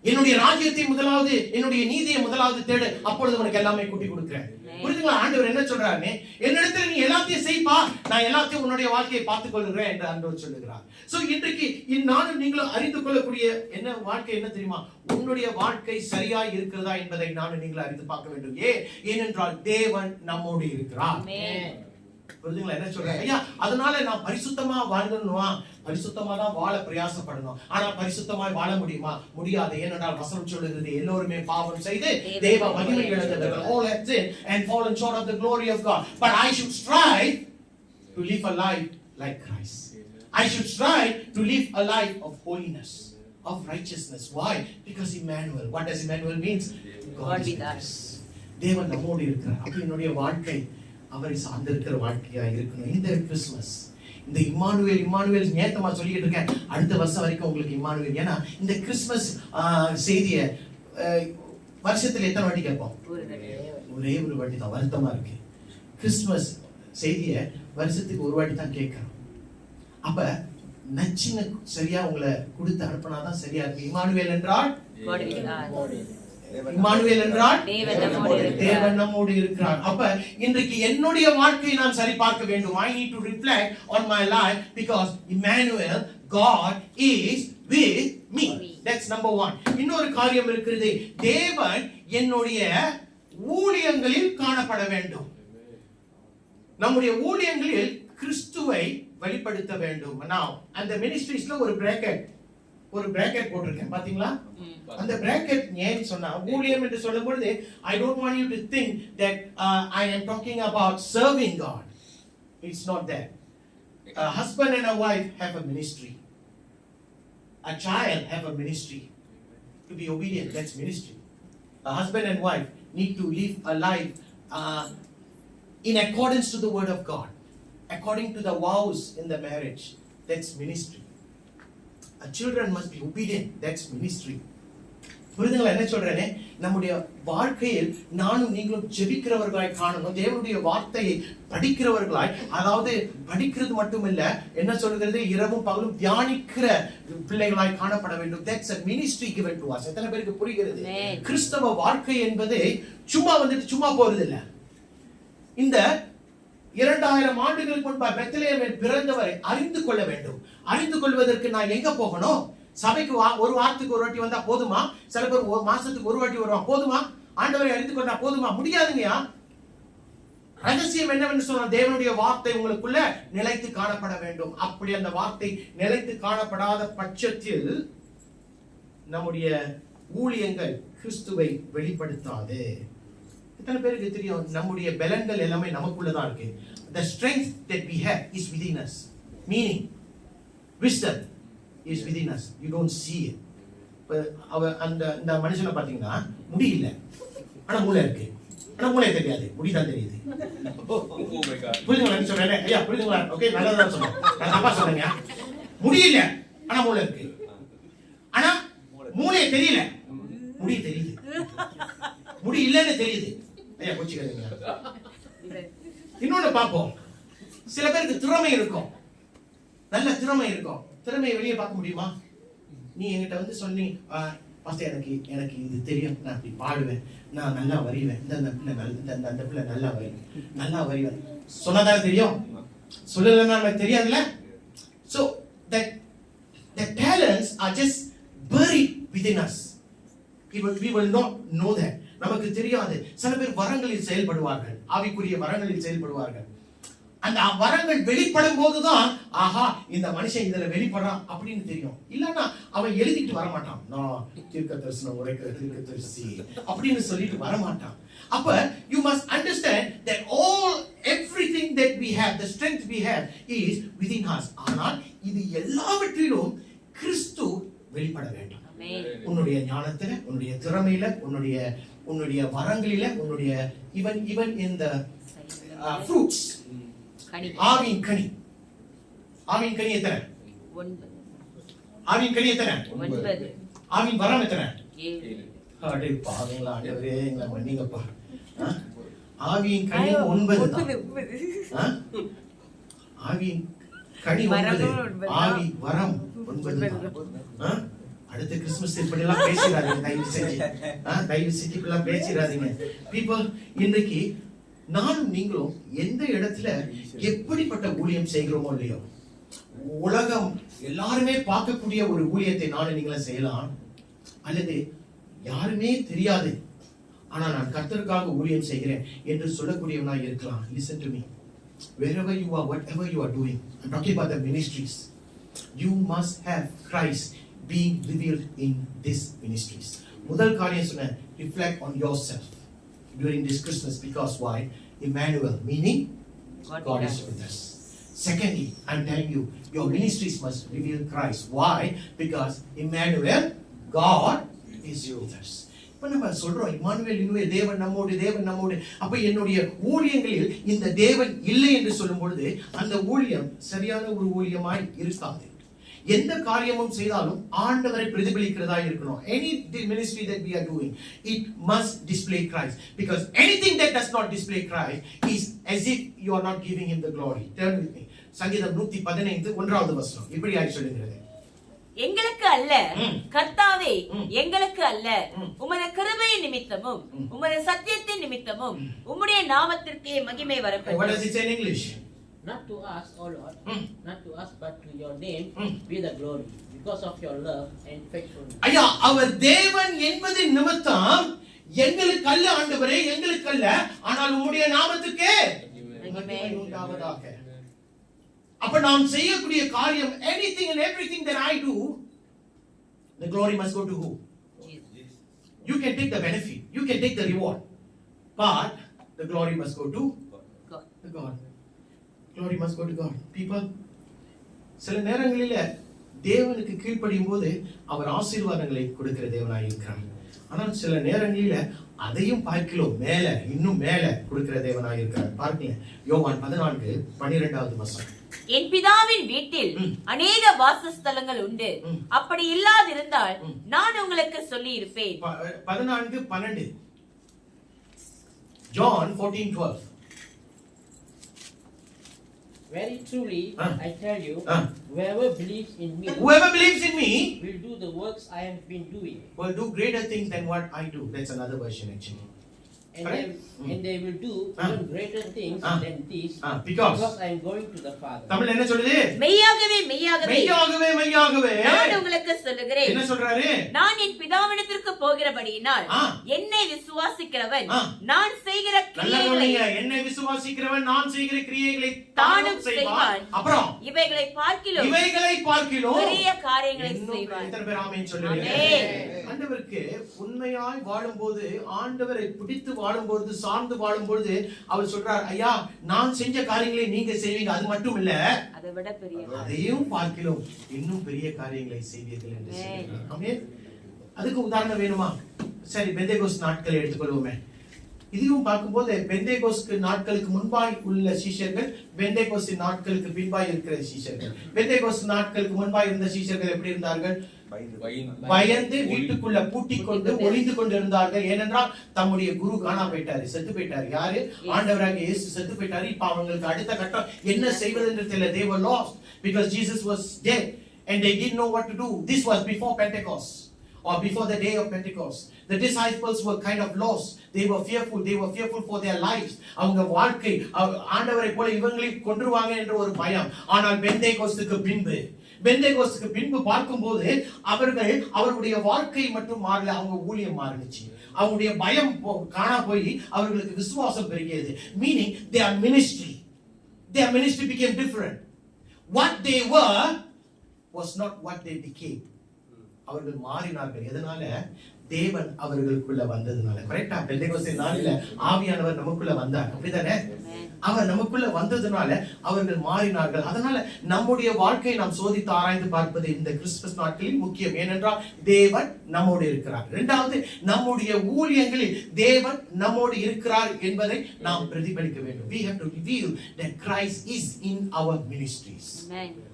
என்னுடைய ராஜ்யத்தை முதலாவது, என்னுடைய நீதியை முதலாவது தேடு, அப்பொழுது உனக்கு எல்லாமே கூட்டி கொடுக்கிறேன். புரியுதுங்களா? ஆண்டவர் என்ன சொல்றாரு? என்னிடத்தில் நீ எல்லாத்தையும் செய்ப்பா, நான் எல்லாத்தையும் உன்னுடைய வாழ்க்கையை பார்த்துக் கொள்கிறேன் என்று ஆண்டவர் சொல்லுகிறார். சோ இன்றைக்கு நானும் நீங்களும் அறிந்து கொள்ளக்கூடிய என்ன வாழ்க்கை என்ன தெரியுமா? உன்னுடைய வாழ்க்கை சரியாய் இருக்கிறதா என்பதை நானும் நீங்களும் அறிந்து பார்க்க வேண்டும். ஏனென்றால் தேவன் நம்மோடு இருக்கிறார். புரியுதுங்களா? என்ன சொல்றாங்க? ஐயா, அதனால நான் பரிசுத்தமா வாழணுமா? பரிசுத்தமா தான் வாழ பிரயாசப்படணும். ஆனா பரிசுத்தமாய் வாழ முடியுமா? முடியாது. ஏனென்றால் வசனம் சொல்லுகிறது, எல்லோருமே பாவம் செய்து தேவ மகிமை இழந்தவர்கள். All have sinned and fallen short of the glory of God. But I should strive to live a life like Christ. I should strive to live a life of holiness, of righteousness. Why? Because Emmanuel. What does Emmanuel means? God is with us. தேவன் நம்மோடு இருக்கிறார். அப்ப என்னுடைய வாழ்க்கை அவரை சார்ந்திருக்கிற வாழ்க்கையா இருக்கணும். இந்த கிறிஸ்துமஸ், இந்த இம்மானுவேல் நேத்தமா சொல்லிட்டு இருக்கேன். அடுத்த வருஷம் வரைக்கும் உங்களுக்கு இம்மானுவேல். ஏன்னா இந்த கிறிஸ்துமஸ் செய்திய வருஷத்துல எத்தனை வாட்டி கேட்போம்? ஒரே ஒரு வாட்டி தான். வருத்தமா இருக்கு. கிறிஸ்துமஸ் செய்திய வருஷத்துக்கு ஒரு வாட்டி தான் கேட்கிறோம். அப்ப நச்சின சரியா உங்களை கொடுத்து அனுப்பினாதான் சரியா இருக்கு. இம்மானுவேல் என்றால் இம்மானுவேல் என்றால் தேவன் நம்மோடு இருக்கிறார். அப்ப இன்றைக்கு என்னுடைய வாழ்க்கையை நான் சரி பார்க்க வேண்டும். I need to reflect on my life because Emmanuel, God is with me. That's number one. இன்னொரு காரியம் இருக்கிறது. தேவன் என்னுடைய ஊழியங்களில் காணப்பட வேண்டும். நம்முடைய ஊழியங்களில் கிறிஸ்துவை வெளிப்படுத்த வேண்டும். Now அந்த மினிஸ்ட்ரிஸ்ல ஒரு bracket போட்டிருக்கேன். பாத்தீங்களா? அந்த பிராக்கெட் ஏன் சொன்னா, ஊழியம் என்று சொல்லும்போது I don't want you to think that I am talking about serving God. It's not that. A husband and a wife have a ministry. A child have a ministry. To be obedient, that's ministry. A husband and wife need to live a life in accordance to the word of God, according to the vows in the marriage. That's ministry. Children must be obedient. That's ministry. புரிதுங்களா என்ன சொல்றேனே? நம்முடைய வாழ்க்கையில் நானும் நீங்களும் ஜெபிக்கிறவர்களாய் காணணும். தேவனுடைய வார்த்தையை படிக்கிறவர்களாய், அதாவது படிக்கிறது மட்டுமில்ல, என்ன சொல்கிறது, இரவும் பகலும் தியானிக்கிற பிள்ளைகளாய் காணப்பட வேண்டும். That's a ministry given to us. எத்தனை பேருக்கு புரிகிறது? கிறிஸ்தவ வாழ்க்கை என்பது சும்மா வந்துட்டு சும்மா போறது இல்ல. இந்த 2000 ஆண்டுகளுக்கு முன்பாக பெத்லகேமில் பிறந்தவரை அறிந்து கொள்ள வேண்டும். அறிந்து கொள்வதற்கு நான் எங்க போகணும்? சபைக்கு ஒரு வாரத்துக்கு ஒரு வாட்டி வந்தா போதுமா? சில பேர் ஒரு மாசத்துக்கு ஒரு வாட்டி வருவாங்க. போதுமா? ஆண்டவரை அறிந்து கொண்டா போதுமா? முடியாதுங்கயா. ரகசியம் என்னவென்று சொன்ன, தேவனுடைய வார்த்தை உங்களுக்குள்ள நிலைத்து காணப்பட வேண்டும். அப்படி அந்த வார்த்தை நிலைத்து காணப்படாத பட்சத்தில் நம்முடைய ஊழியங்கள் கிறிஸ்துவை வெளிப்படுத்தாது. எத்தனை பேருக்கு தெரியும்? நம்முடைய பலன்கள் எல்லாமே நமக்குள்ளதான் இருக்கு. The strength that we have is within us. Meaning, wisdom is within us. You don't see it. அந்த மனுஷனை பாத்தீங்கன்னா முடி இல்ல, ஆனா மூளை இருக்கு. ஆனா மூளை தெரியாது, முடிதான் தெரியுது. புரியுதுங்களா சொல்றேன்? ஐயா புரியுதுங்களா? ஓகே, நல்லதா சொல்றேன். நான் தப்பா சொல்றேங்க. முடி இல்ல, ஆனா மூளை இருக்கு. ஆனா மூளை தெரியல, முடி தெரியுது. முடி இல்லன்னு தெரியுது. ஐயா புடிச்சுக்கிறீங்க. இன்னொன்னு பாப்போம். சில பேருக்கு திறமை இருக்கும், நல்ல திறமை இருக்கும். திறமையை வெளியே பார்க்க முடியுமா? நீ என்கிட்ட வந்து சொன்னி, பாஸ்டர் எனக்கு இது தெரியும், நான் அப்படி பாடுவேன், நான் நல்லா வரைவேன், அந்த பிள்ளை நல்லா வரைவேன் சொன்னதான் தெரியும், சொல்லலைன்னா நமக்கு தெரியாதுல்ல. So the talents are just buried within us. We will not know that. நமக்கு தெரியாது. சில பேர் வரங்களில் செயல்படுவார்கள், ஆவிக்குரிய வரங்களில் செயல்படுவார்கள். அந்த வரங்கள் வெளிப்படும் போதுதான், ஆஹா இந்த மனுஷன் இதுல வெளிப்படுறான் அப்படின்னு தெரியும். இல்லன்னா அவன் எழுதிட்டு வரமாட்டான், நான் தீர்க்க தரிசனம் உரைக்கிற தீர்க்க தரிசி அப்படின்னு சொல்லிட்டு வரமாட்டான். அப்ப you must understand that everything that we have, the strength we have is within us. ஆனால் இது எல்லாவற்றிலும் கிறிஸ்து வெளிப்பட வேண்டும். உன்னுடைய ஞானத்துல, உன்னுடைய திறமையில, உன்னுடைய வரங்களில, உன்னுடைய even in the fruits. ஆவியின் கனி எத்தனை? 9. ஆவியின் கனி எத்தனை? 9. ஆவியின் வரம் எத்தனை? 7. அடே பாவங்களா, ஆண்டவரே எங்களை மன்னிங்கப்பா. ஆவியின் கனி 9 தான். ஆவியின் கனி 9, ஆவி வரம் 9 தான். அடுத்த கிறிஸ்துமஸ் இப்படி எல்லாம் பேசிடாதீங்க, தயவு செஞ்சு இப்படிலாம் பேசிடாதீங்க. பீப்புள், இன்னைக்கு நானும் நீங்களும் எந்த இடத்துல எப்படிப்பட்ட ஊழியம் செய்கிறோமோ இல்லையோ, உலகம் எல்லாருமே பார்க்கக்கூடிய ஒரு ஊழியத்தை நானும் நீங்களும் செய்யலாம். அல்லது யாருமே தெரியாது, ஆனா நான் கர்த்தருக்காக ஊழியம் செய்கிறேன் என்று சொல்லக்கூடியவனாக இருக்கலாம். Listen to me. Wherever you are, whatever you are doing, I'm talking about the ministries. You must have Christ being revealed in these ministries. முதல் காரியம் சொன்ன, reflect on yourself during this Christmas, because why? Emmanuel, meaning God is with us. Secondly, I'm telling you, your ministries must reveal Christ. Why? Because Emmanuel, God is with us. இப்ப நம்ம சொல்றோம், Emmanuel, தேவன் நம்மோடு. அப்ப என்னுடைய ஊழியங்களில் இந்த தேவன் இல்லை என்று சொல்லும் பொழுது அந்த ஊழியம் சரியான ஒரு ஊழியமாய் இருக்காது. எந்த காரியமும் செய்தாலும் ஆண்டவரை பிரதிபலிக்கிறதா இருக்கணும். Any ministry that we are doing, it must display Christ, because anything that does not display Christ is as if you are not giving him the glory. Turn with me. சங்கீதம் 115 1வது வசனம் இப்படி ஆய் சொல்லுகிறது, எங்களுக்கு அல்ல கர்த்தாவே, எங்களுக்கு அல்ல, உமது கிருபையின் நிமித்தமும் உமது சத்தியத்தின் நிமித்தமும் உம்முடைய நாமத்திற்கே மகிமை வரட்டும். What does it say in English? Not to us, O Lord, not to us, but to your name be the glory, because of your love and faithfulness. ஐயா, அவர் தேவன் என்பது நிமித்தம் எங்களுக்கு அல்ல ஆண்டவரே, எங்களுக்கு அல்ல, ஆனால் உம்முடைய நாமத்துக்கே மகிமை உண்டாவதாக. அப்ப நாம் செய்யக்கூடிய காரியம், anything and everything that I do, the glory must go to who? Jesus. You can take the benefit, you can take the reward, but the glory must go to God. Glory must go to God. People, சில நேரங்களில தேவனுக்கு கீழ்ப்படியும் போது அவர் ஆசீர்வாதங்களை கொடுக்கிற தேவனாய் இருக்கிறார். ஆனால் சில நேரங்களில அதையும் பார்க்கலாம், இன்னும் மேல கொடுக்கிற தேவனாய் இருக்கிறார். பாருங்க, யோவான் 14:12 வசனம். என் பிதாவின் வீட்டில் அநேக வாசஸ்தலங்கள் உண்டு. அப்படி இல்லாதிருந்தால் நான் உங்களுக்கு சொல்லி இருப்பேன். 14:12 John 14:12 Very truly, I tell you, whoever believes in me will do the works I have been doing. Will do greater things than what I do. That's another version actually. And they will do even greater things than these because I am going to the Father. Tamil என்ன சொல்லுது? மெய்யாகவே நான் உங்களுக்கு சொல்லுகிறேன். என்ன சொல்றாரு? நான் என் பிதாவிடத்திற்கு போகிறபடியினால் என்னை விசுவாசிக்கிறவன் நான் செய்கிற கிரியைகளை என்னை விசுவாசிக்கிறவன் நான் செய்கிற கிரியைகளை தானும் செய்வான். அப்புறம் இவைகளை பார்க்கிலும் பெரிய காரியங்களை செய்வான். எத்தனை பேர் ஆமென் சொல்லுவீங்க? ஆண்டவருக்கு உண்மையாய் வாழும்போது, ஆண்டவரை பிடித்து வாழும்போது, சார்ந்து வாழும்போது அவர் சொல்றார், ஐயா நான் செஞ்ச காரியங்களை நீங்க செய்வீங்க, அது மட்டும் இல்ல அதை விட பெரிய அதையும் பார்க்கிலும் இன்னும் பெரிய காரியங்களை செய்வீர்கள் என்று சொல்றார். ஆமென். அதுக்கு உதாரணம் வேணுமா? சரி, பெந்தேகோஸ்து நாட்களை எடுத்துக்கொள்வோமே. இதுவும் பார்க்கும்போது பெந்தேகோஸ்து நாட்களுக்கு முன்பாய் உள்ள சீஷர்கள், பெந்தேகோஸ்து நாட்களுக்கு பின்பாய் இருக்கிற சீஷர்கள். பெந்தேகோஸ்து நாட்களுக்கு முன்பாய் இருந்த சீஷர்கள் எப்படி இருந்தார்கள்? பயந்து வீட்டுக்குள்ள பூட்டிக் கொண்டு ஒளிந்து கொண்டு இருந்தார்கள். ஏனென்றால் தம்முடைய குரு காணா போயிட்டாரு, செத்து போயிட்டாரு. யாரு? ஆண்டவராகிய இயேசு செத்து போயிட்டாரு. இப்ப அவங்களுக்கு அடுத்த கட்டம் என்ன செய்வது என்று தெரியல. They were lost because Jesus was dead and they didn't know what to do. This was before Pentecost or before the day of Pentecost. The disciples were kind of lost. They were fearful for their lives. அவங்க வாழ்க்கை ஆண்டவரை போல இவங்களை கொன்றுவாங்க என்ற ஒரு பயம். ஆனால் பெந்தேகோஸ்துக்கு பின்பு பார்க்கும்போது அவருடைய வாழ்க்கை மட்டும் மாறல, அவங்க ஊழியம் மாறிடுச்சு. அவங்களுடைய பயம் காணா போய் அவர்களுக்கு விசுவாசம் பெருகியது. Meaning their ministry became different. What they were was not what they became. அவர்கள் மாறினார்கள். எதனால? தேவன் அவர்களுக்குள்ள வந்ததுனால. கரெக்டா? பெந்தேகோஸ்து நாளில ஆவியானவர் நமக்குள்ள வந்தார். அப்படிதானே? அவர் நமக்குள்ள வந்ததுனால அவர்கள் மாறினார்கள். அதனால நம்முடைய வாழ்க்கையை நாம் சோதித்து ஆராய்ந்து பார்ப்பது இந்த கிறிஸ்துமஸ் நாட்களில் முக்கியம். ஏனென்றால் தேவன் நம்மோடு இருக்கிறார். இரண்டாவது, நம்முடைய ஊழியங்களில் தேவன் நம்மோடு இருக்கிறார் என்பதை நாம் பிரதிபலிக்க வேண்டும். We have to reveal that Christ is in our ministries.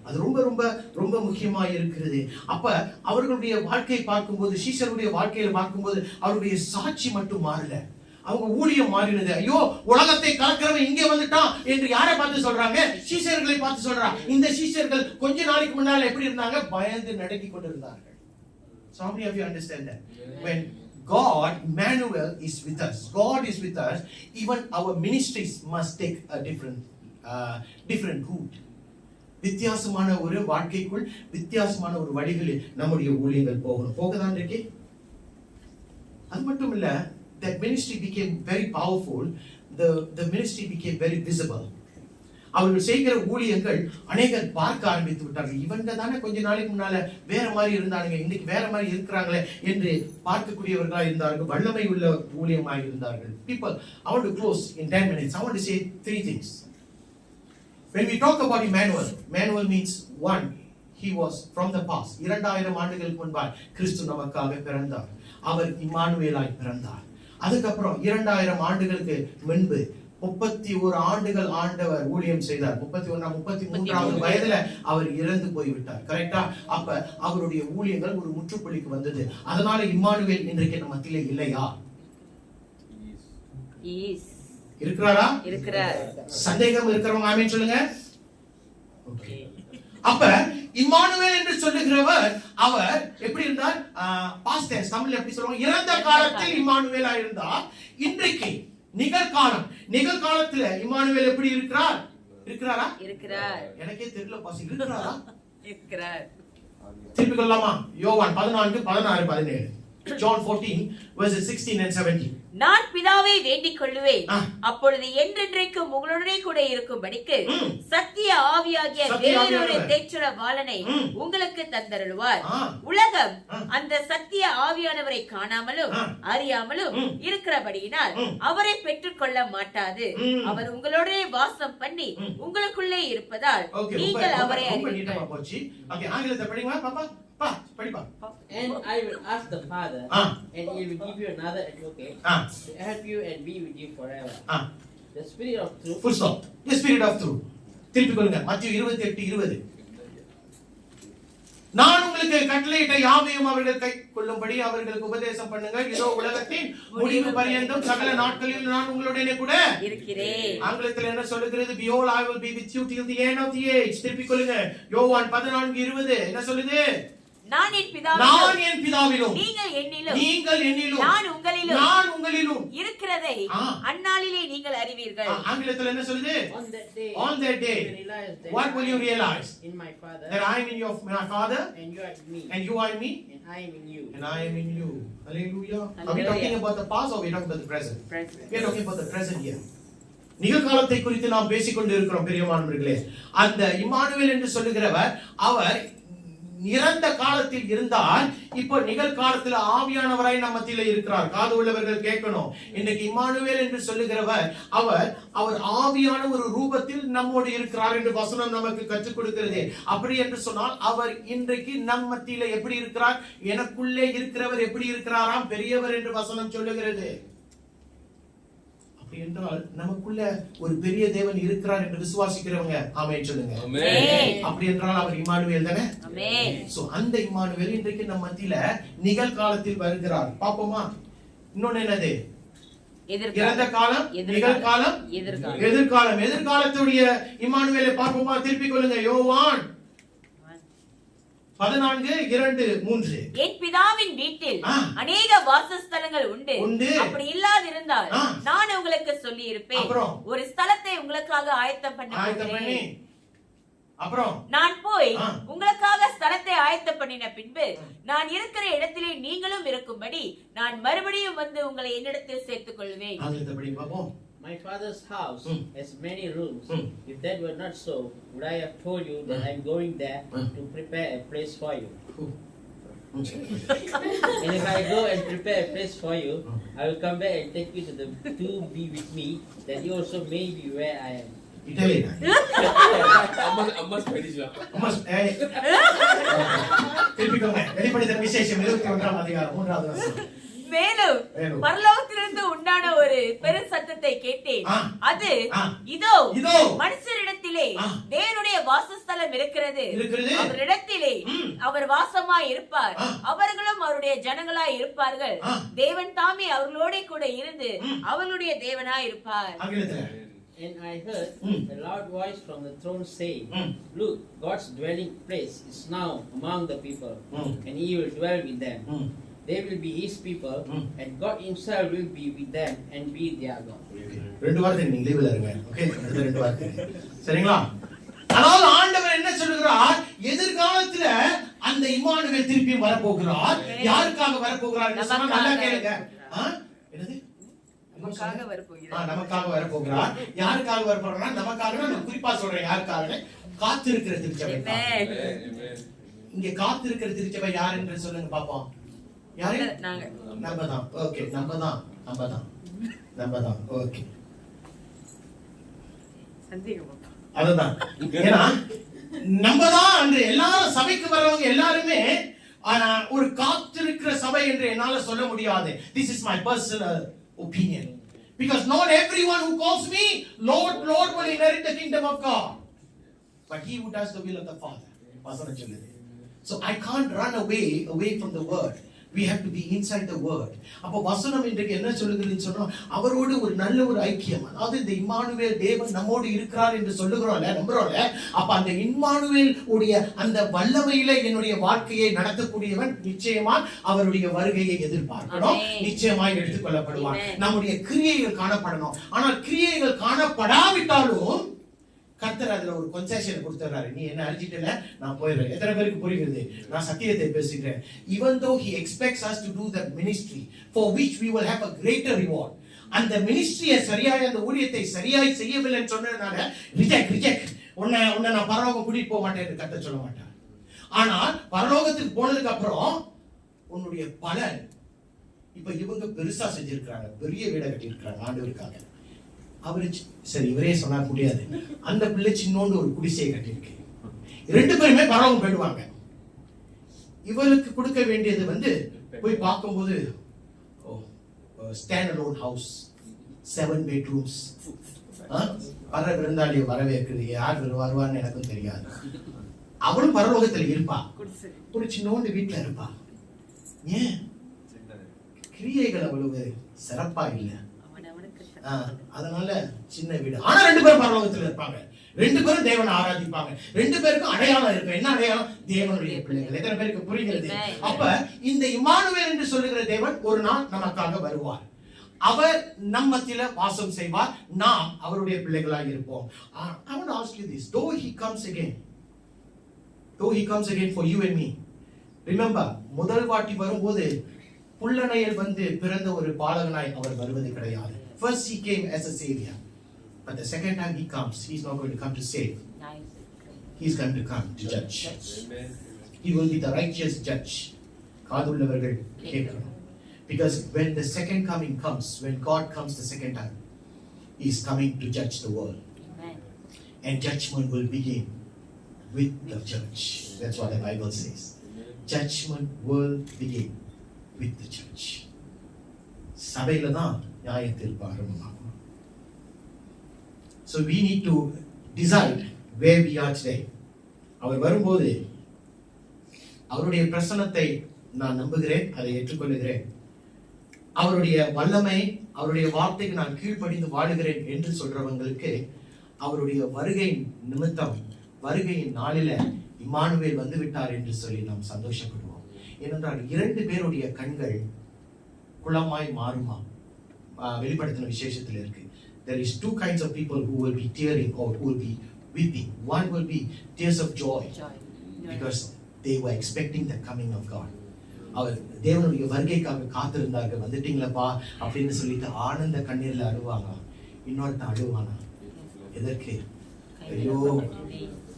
அது ரொம்ப ரொம்ப ரொம்ப முக்கியமா இருக்கிறது. அப்ப அவர்களுடைய வாழ்க்கையை பார்க்கும்போது, சீஷருடைய வாழ்க்கையை பார்க்கும்போது அவருடைய சாட்சி மட்டும் மாறல, அவங்க ஊழியம் மாறினது. ஐயோ, உலகத்தை கலக்கிறவன் இங்கே வந்துட்டான் என்று யாரை பார்த்து சொல்றாங்க? சீஷர்களை பார்த்து சொல்றாங்க. இந்த சீஷர்கள் கொஞ்ச நாளைக்கு முன்னால எப்படி இருந்தாங்க? பயந்து நடுங்கி கொண்டிருந்தார்கள். So how many of you understand that? When God, Emmanuel, is with us, God is with us, even our ministries must take a different route. வித்தியாசமான ஒரு வாழ்க்கைக்குள், வித்தியாசமான ஒரு வழிகளில் நம்முடைய ஊழியங்கள் போகதான் இருக்கே. அது மட்டும் இல்ல, that ministry became very powerful. The ministry became very visible. அவர்கள் செய்கிற ஊழியங்கள் அநேகர் பார்க்க ஆரம்பித்து விட்டார்கள். இவங்க தானே கொஞ்ச நாளைக்கு முன்னால வேற மாதிரி இருந்தாங்க, இன்னைக்கு வேற மாதிரி இருக்கிறாங்களே என்று பார்க்கக்கூடியவர்களா இருந்தார்கள். வல்லமை உள்ள ஊழியமாக இருந்தார்கள். People, I want to close in 10 minutes. I want to say 3 things. When we talk about Emmanuel means one, he was from the past. 2000 ஆண்டுகளுக்கு முன்பாக கிறிஸ்து நமக்காக பிறந்தார். அவர் இம்மானுவேலாய் பிறந்தார். அதுக்கப்புறம் 2000 ஆண்டுகளுக்கு முன்பு 31 ஆண்டுகள் ஆண்டவர் ஊழியம் செய்தார். 33வது வயதுல அவர் இறந்து போய்விட்டார். கரெக்டா? அப்ப அவருடைய ஊழியங்கள் ஒரு முற்றுப்புள்ளிக்கு வந்தது. அதனால இம்மானுவேல் இன்றைக்கு நம்ம மத்தியிலே இல்லையா? இருக்கிறாரா? இருக்கிறார். சந்தேகம் இருக்கிறவங்க ஆமென் சொல்லுங்க. ஓகே. அப்ப இம்மானுவேல் என்று சொல்லுகிறவர் அவர் எப்படி இருந்தார்? பாஸ்ட் டென்ஸ், தமிழ்ல எப்படி சொல்லுவாங்க? இறந்த காலத்தில் இம்மானுவேலா இருந்தார். இன்றைக்கு நிகழ்காலத்துல இம்மானுவேல் எப்படி இருக்கிறாரா? இருக்கிறார். எனக்கே தெரியல பாஸ், இருக்கிறாரா? இருக்கிறார். திருப்பி கொள்ளலாமா? யோவான் 14, 16, 17. John 14 verses 16 and 17. நான் பிதாவை வேண்டிக் கொள்ளுவேன், அப்பொழுது என்றென்றைக்கும் உங்களுடனே கூட இருக்கும்படிக்கு சத்திய ஆவியாகிய வேறொரு தேற்றரவாளனை உங்களுக்கு தந்தருளுவார். உலகம் அந்த சத்திய ஆவியானவரை காணாமலும் அறியாமலும் இருக்கிறபடியினால் அவரை பெற்றுக் கொள்ள மாட்டாது. அவர் உங்களுடனே வாசம் பண்ணி உங்களுக்குள்ளே இருப்பதால் நீங்கள் அவரை அறிவீர்கள். And I will ask the Father, and He will give you another advocate to help you and be with you forever. The Spirit of truth. Full stop. The Spirit of truth. திருப்பிக் கொள்ளுங்க. மத்தேயு 28:20. நான் உங்களுக்கு கட்டளையிட்ட யாவையும் அவர்கள் கை கொள்ளும்படி அவர்களுக்கு உபதேசம் பண்ணுங்கள். இதோ உலகத்தின் முடிவு பரியந்தம் சகல நாட்களில் நான் உங்களுடனே கூட இருக்கிறேன். ஆங்கிலத்தில் என்ன சொல்லுகிறது? Behold, I will be with you till the end of the age. திருப்பிக் கொள்ளுங்க. யோவான் 14:20 என்ன சொல்லுது? நான் என் பிதாவிலும் நீங்கள் என்னிலும் நான் உங்களிலும் இருக்கிறதை அந்நாளிலே நீங்கள் அறிவீர்கள். ஆங்கிலத்தில் என்ன சொல்லுது? On that day what will you realize? In my Father, that I am in my Father, and you are in me, and you are in me, and I am in you, and I am in you. Hallelujah. Are we talking about the past or we are talking about the present? We are talking about the present here. நிகழ்காலத்தை குறித்து நாம் பேசிக்கொண்டு இருக்கிறோம் பிரியமானவர்களே. அந்த Emmanuel என்று சொல்லுகிறவர் அவர் இறந்த காலத்தில் இருந்தால் இப்போ நிகழ்காலத்தில் ஆவியானவராய் நம்ம மத்தியில இருக்கிறார். காது உள்ளவர்கள் கேட்கணும். இன்னைக்கு இம்மானுவேல் என்று சொல்லுகிறவர் அவர் ஆவியான ஒரு ரூபத்தில் நம்மோடு இருக்கிறார் என்று வசனம் நமக்கு கற்றுக் கொடுக்கிறது. அப்படி என்று சொன்னால் அவர் இன்றைக்கு நம் மத்தியில எப்படி இருக்கிறார்? எனக்குள்ளே இருக்கிறவர் எப்படி இருக்கிறாராம்? பெரியவர் என்று வசனம் சொல்லுகிறது. என்றால் நமக்குள்ள ஒரு பெரிய தேவன் இருக்கிறார் என்று விசுவாசிக்கிறவங்க ஆமென் சொல்லுங்க. அப்படி என்றால் அவர் இம்மானுவேல் தானே. சோ அந்த இம்மானுவேல் இன்றைக்கு நம்ம மத்தியில நிகழ்காலத்தில் வருகிறார். பாப்போமா? இன்னொன்னு என்னது? இறந்த காலம், நிகழ்காலம், எதிர்காலம். எதிர்காலத்துடைய இம்மானுவேலை பார்ப்போமா? திருப்பிக் கொள்ளுங்க. யோவான் 14:2-3. என் பிதாவின் வீட்டில் அநேக வாசஸ்தலங்கள் உண்டு. அப்படி இல்லாதிருந்தால் நான் உங்களுக்கு சொல்லி இருப்பேன். ஒரு ஸ்தலத்தை உங்களுக்காக ஆயத்தம் பண்ணி அப்புறம் நான் போய் உங்களுக்காக ஸ்தலத்தை ஆயத்தம் பண்ணின பின்பு நான் இருக்கிற இடத்திலே நீங்களும் இருக்கும்படி நான் மறுபடியும் வந்து உங்களை என்னிடத்தில் சேர்த்துக் கொள்வேன். My Father's house has many rooms. If that were not so, would I have told you that I am going there to prepare a place for you? And if I go and prepare a place for you, I will come back and take you to be with me, that you also may be where I am. Italian. Amma Spanish. திருப்பிக்கோங்க. வெளிப்படுத்தல் விசேஷம் 21ஆம் அதிகாரம் 3வது வசனம். மேலும் பரலோகத்திலிருந்து உண்டான ஒரு பெரு சத்தத்தை கேட்டேன். அது இதோ மனுஷரிடத்திலே தேவனுடைய வாசஸ்தலம் இருக்கிறது. அவரிடத்திலே அவர் வாசமாய் இருப்பார். அவர்களும் அவருடைய ஜனங்களாய் இருப்பார்கள். தேவன் தாமே அவர்களோட கூட இருந்து அவர்களுடைய தேவனாய் இருப்பார். And I heard a loud voice from the throne saying, Look, God's dwelling place is now among the people, and He will dwell with them. They will be His people, and God Himself will be with them and be their God. ரெண்டு வார்த்தை நீங்க லீவ்ல இருங்க. Okay, அடுத்த ரெண்டு வார்த்தை. சரிங்களா? அதாவது ஆண்டவர் என்ன சொல்றார்? எதிர்காலத்துல அந்த இம்மானுவேல் திருப்பி வர போகிறார். யாருக்காக வர போகிறார்? நல்லா கேளுங்க. என்னது? நமக்காக வர போகிறார். நமக்காக வர போகிறார். யாருக்காக வர போறார்? நமக்காக. நான் குறிப்பா சொல்றேன் யாருக்காக? காத்திருக்கிற திருச்சபை. இங்க காத்திருக்கிற திருச்சபை யார் என்று சொல்லுங்க பாப்போம். யாரு? நம்ம தான். ஓகே, நம்ம தான். ஓகே, அதுதான். ஏன்னா நம்ம தான் என்று எல்லாரும் சபைக்கு வர்றவங்க எல்லாருமே ஒரு காத்திருக்கிற சபை என்று என்னால சொல்ல முடியாது. This is my personal opinion. Because not everyone who calls me Lord, Lord will inherit the kingdom of God. But he who does the will of the Father. வசனம் சொல்லுது. So I can't run away from the word. We have to be inside the word. அப்ப வசனம் இன்றைக்கு என்ன சொல்லுகிறதுன்னு சொன்னா அவரோடு ஒரு நல்ல ஒரு ஐக்கியம். அதாவது இந்த இம்மானுவேல் தேவன் நம்மோடு இருக்கிறார் என்று சொல்லுகிறோம்ல, நம்புறோம்ல. அப்ப அந்த இம்மானுவேல் உடைய அந்த வல்லமையில என்னுடைய வாழ்க்கையை நடத்தக்கூடியவன் நிச்சயமா அவருடைய வருகையை எதிர்பார்க்கணும். நிச்சயமாய் எடுத்துக்கொள்ளப்படுவான். நம்முடைய கிரியைகள் காணப்படணும். ஆனால் கிரியைகள் காணப்படாவிட்டாலும் கர்த்தர் அதுல ஒரு கன்செஷன் கொடுத்துறாரு. நீ என்ன அழிச்சிட்டல, நான் போயிடுறேன். எத்தனை பேருக்கு புரியுது? நான் சத்தியத்தை பேசுகிறேன். Even though he expects us to do the ministry for which we will have a greater reward. அந்த மினிஸ்ட்ரியை சரியாய் அந்த ஊழியத்தை சரியாய் செய்யவில்லைன்னு சொன்னதுனால ரிஜெக்ட் உன்னை நான் பரலோகம் கூட்டிட்டு போக மாட்டேன் என்று கர்த்தர் சொல்ல மாட்டார். ஆனால் பரலோகத்துக்கு போனதுக்கு அப்புறம் உன்னுடைய பலன் இப்ப இவங்க பெருசா செஞ்சிருக்கிறாங்க, பெரிய வீடை கட்டி இருக்கிறாங்க ஆண்டவருக்காக. அவரு சரி இவரே சொன்னா முடியாது, அந்த பிள்ளை சின்னோண்டு ஒரு குடிசையை கட்டியிருக்கு. ரெண்டு பேருமே பரலோகம் போயிடுவாங்க. இவருக்கு கொடுக்க வேண்டியது போய் பார்க்கும்போது ஸ்டாண்ட் அலோன் ஹவுஸ், 7 bedrooms, வர விருந்தாளியை வரவேற்கிறது யார் வருவான்னு எனக்கும் தெரியாது. அவளும் பரலோகத்துல இருப்பா, ஒரு சின்னோண்டு வீட்டுல இருப்பா. ஏன் கிரியைகள் அவ்வளவு சிறப்பா இல்ல, அதனால சின்ன வீடு. ஆனா 2 பேரும் பரலோகத்துல இருப்பாங்க, 2 பேரும் தேவனை ஆராதிப்பாங்க, 2 பேருக்கும் அடையாளம் இருக்கும். என்ன அடையாளம்? தேவனுடைய பிள்ளைகள். எத்தனை பேருக்கு புரிகிறது? அப்ப இந்த இம்மானுவேல் என்று சொல்லுகிற தேவன் ஒரு நாள் நமக்காக வருவார். அவர் நம் மத்தியில வாசம் செய்வார், நாம் அவருடைய பிள்ளைகளாக இருப்போம். I want to ask you this, though he comes again for you and me, remember, முதல் வாட்டி வரும்போது புல்லணையில் வந்து பிறந்த ஒரு பாலகனாய் அவர் வருவது கிடையாது. First he came as a savior, but the second time he comes, he's not going to come to save. He's going to come to judge. He will be the righteous judge. காதுள்ளவர்கள் கேட்கணும். Because when the second coming comes, when God comes the second time, he is coming to judge the world. Amen. And judgment will begin with the church. That's what the Bible says. Judgment will begin with the church. சபையில தான் நியாய தீர்ப்பு ஆரம்பமாகும். So we need to decide where we are today. அவர் வரும்போது அவருடைய பிரசன்னத்தை நான் நம்புகிறேன், அதை ஏற்றுக்கொள்கிறேன். அவருடைய வல்லமை, அவருடைய வார்த்தைக்கு நான் கீழ்ப்படிந்து வாழுகிறேன் என்று சொல்றவங்களுக்கு அவருடைய வருகை நிமித்தம், வருகையின் நாளில இம்மானுவேல் வந்து விட்டார் என்று சொல்லி நாம் சந்தோஷப்படுவோம். ஏனென்றால் 2 பேருடைய கண்கள் குளமாய் மாறுமா, வெளிப்படுத்தின விசேஷத்தில் இருக்கு. There is 2 kinds of people who will be tearing or who will be weeping. One will be tears of joy because they were expecting the coming of God. அவர் தேவனுடைய வருகைக்காக காத்திருந்தார்கள். வந்துட்டீங்களப்பா அப்படின்னு சொல்லிட்டு ஆனந்த கண்ணீர்ல அழுவாங்க. இன்னொருத்தன் அழுவானா, எதற்கு?